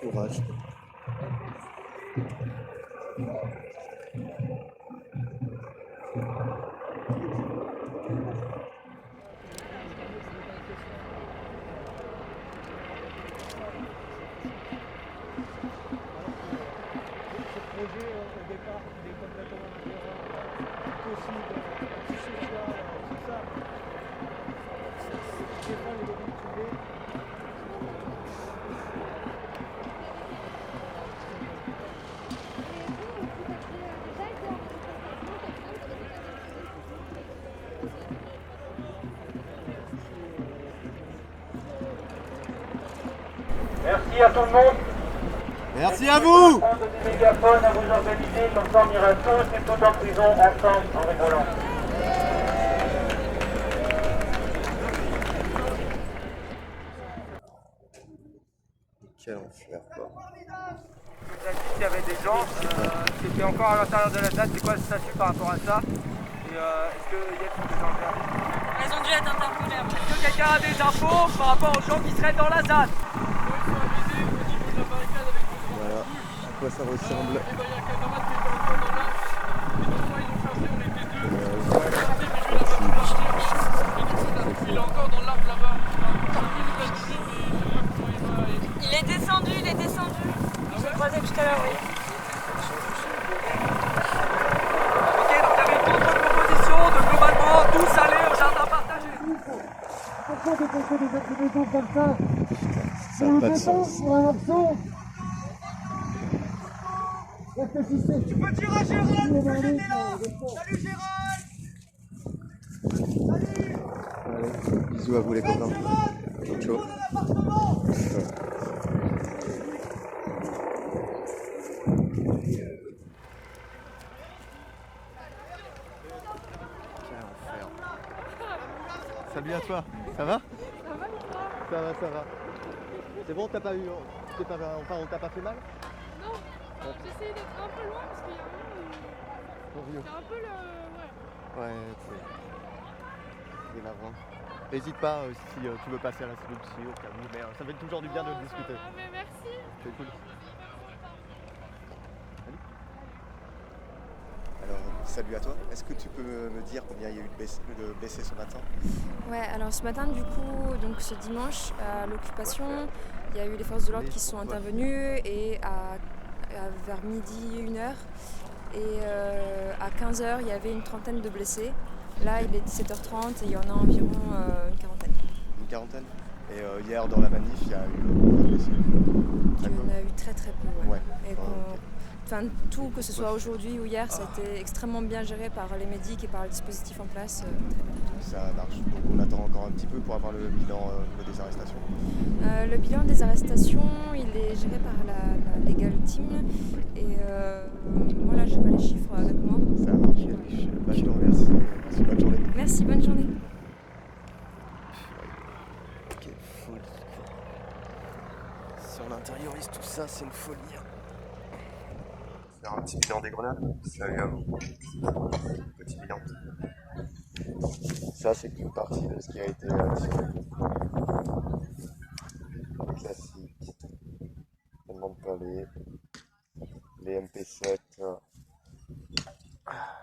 Courage. Merci à tout le monde. Merci à vous. Prendre des mégaphones à vous organiser, comme ça on ira tous et toutes en prison ensemble en rigolant. Quel enfer, quoi. Il y avait des gens, c'était encore à l'intérieur de la ZAD, c'est quoi le statut par rapport à ça? Et est-ce qu'il y a des gens? Elles ont dû être interpellées. Est-ce que quelqu'un a des infos par rapport aux gens qui seraient dans la ZAD? Voilà à quoi ça ressemble. Il est encore dans l'arbre là-bas. Il est descendu, il est descendu. Je l'ai croisé tout à l'heure, oui. Ok, donc il y avait une contre-proposition de globalement tous aller au jardin partagé. Pourquoi dépenser des maisons comme ça? Ça n'a pas de sens. Pour un morceau. Réfléchissez. Tu peux dire à Gérald que j'étais là. Salut Gérald. Allez, bisous à vous les copains. Ciao. Salut à toi, ça va? Ça va. C'est bon, t'as pas eu. Enfin, on t'a pas fait mal? Non, j'essaie d'être un peu loin parce qu'il y a un c'est un peu le. Ouais, c'est marrant. N'hésite pas si tu veux passer à la solution au cas où, mais ça fait toujours du bien de discuter. Mais merci. C'est cool. Alors, salut à toi. Est-ce que tu peux me dire combien il y a eu de blessés ce matin? Ouais, alors ce matin, du coup, donc ce dimanche, à l'occupation, il y a eu les forces de l'ordre qui sont intervenues et vers midi, 1h, et à 15h, il y avait une trentaine de blessés. Là, il est 17h30 et il y en a environ une quarantaine. Une quarantaine? Et hier, dans la manif, il y a eu combien de blessés? Il y en a eu très très peu, ouais. Et Ok. tout, que ce soit aujourd'hui ou hier, ça a été extrêmement bien géré par les médics et par le dispositif en place. Ça marche. Donc on attend encore un petit peu pour avoir le bilan au niveau des arrestations. Le bilan des arrestations, il est géré par la Legal Team. Et moi là, j'ai pas les chiffres avec moi. Ça marche. Bah, je te remercie. Merci, bonne journée. Merci, bonne journée. Quelle folie. Si on intériorise tout ça, c'est une folie. Faire un petit bilan des grenades. Salut à vous. Petit bilan. Ça, c'est qu'une partie de ce qui a été tiré. Les classiques. Je ne demande pas les MP7.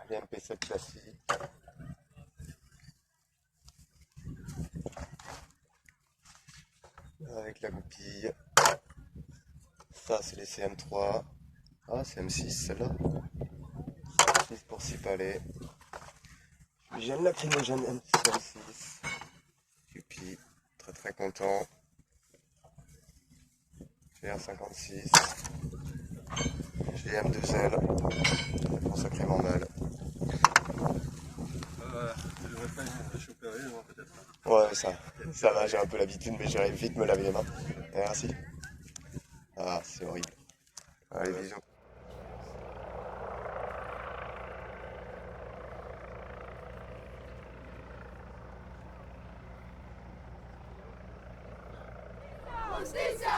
Les MP7 classiques. Avec la goupille. Ça, c'est les CM3. Ah, c'est M6 celle-là. 6 pour 6 palets. J'aime lacrymogène M6. Youpi, très très content. GR56. GM2L. Ça prend sacrément mal. Tu devrais pas te choper moi peut-être. Ouais, ça va, j'ai un peu l'habitude, mais j'irai vite me laver les mains. Merci. Ah, c'est horrible. Allez, bisous. Justicia!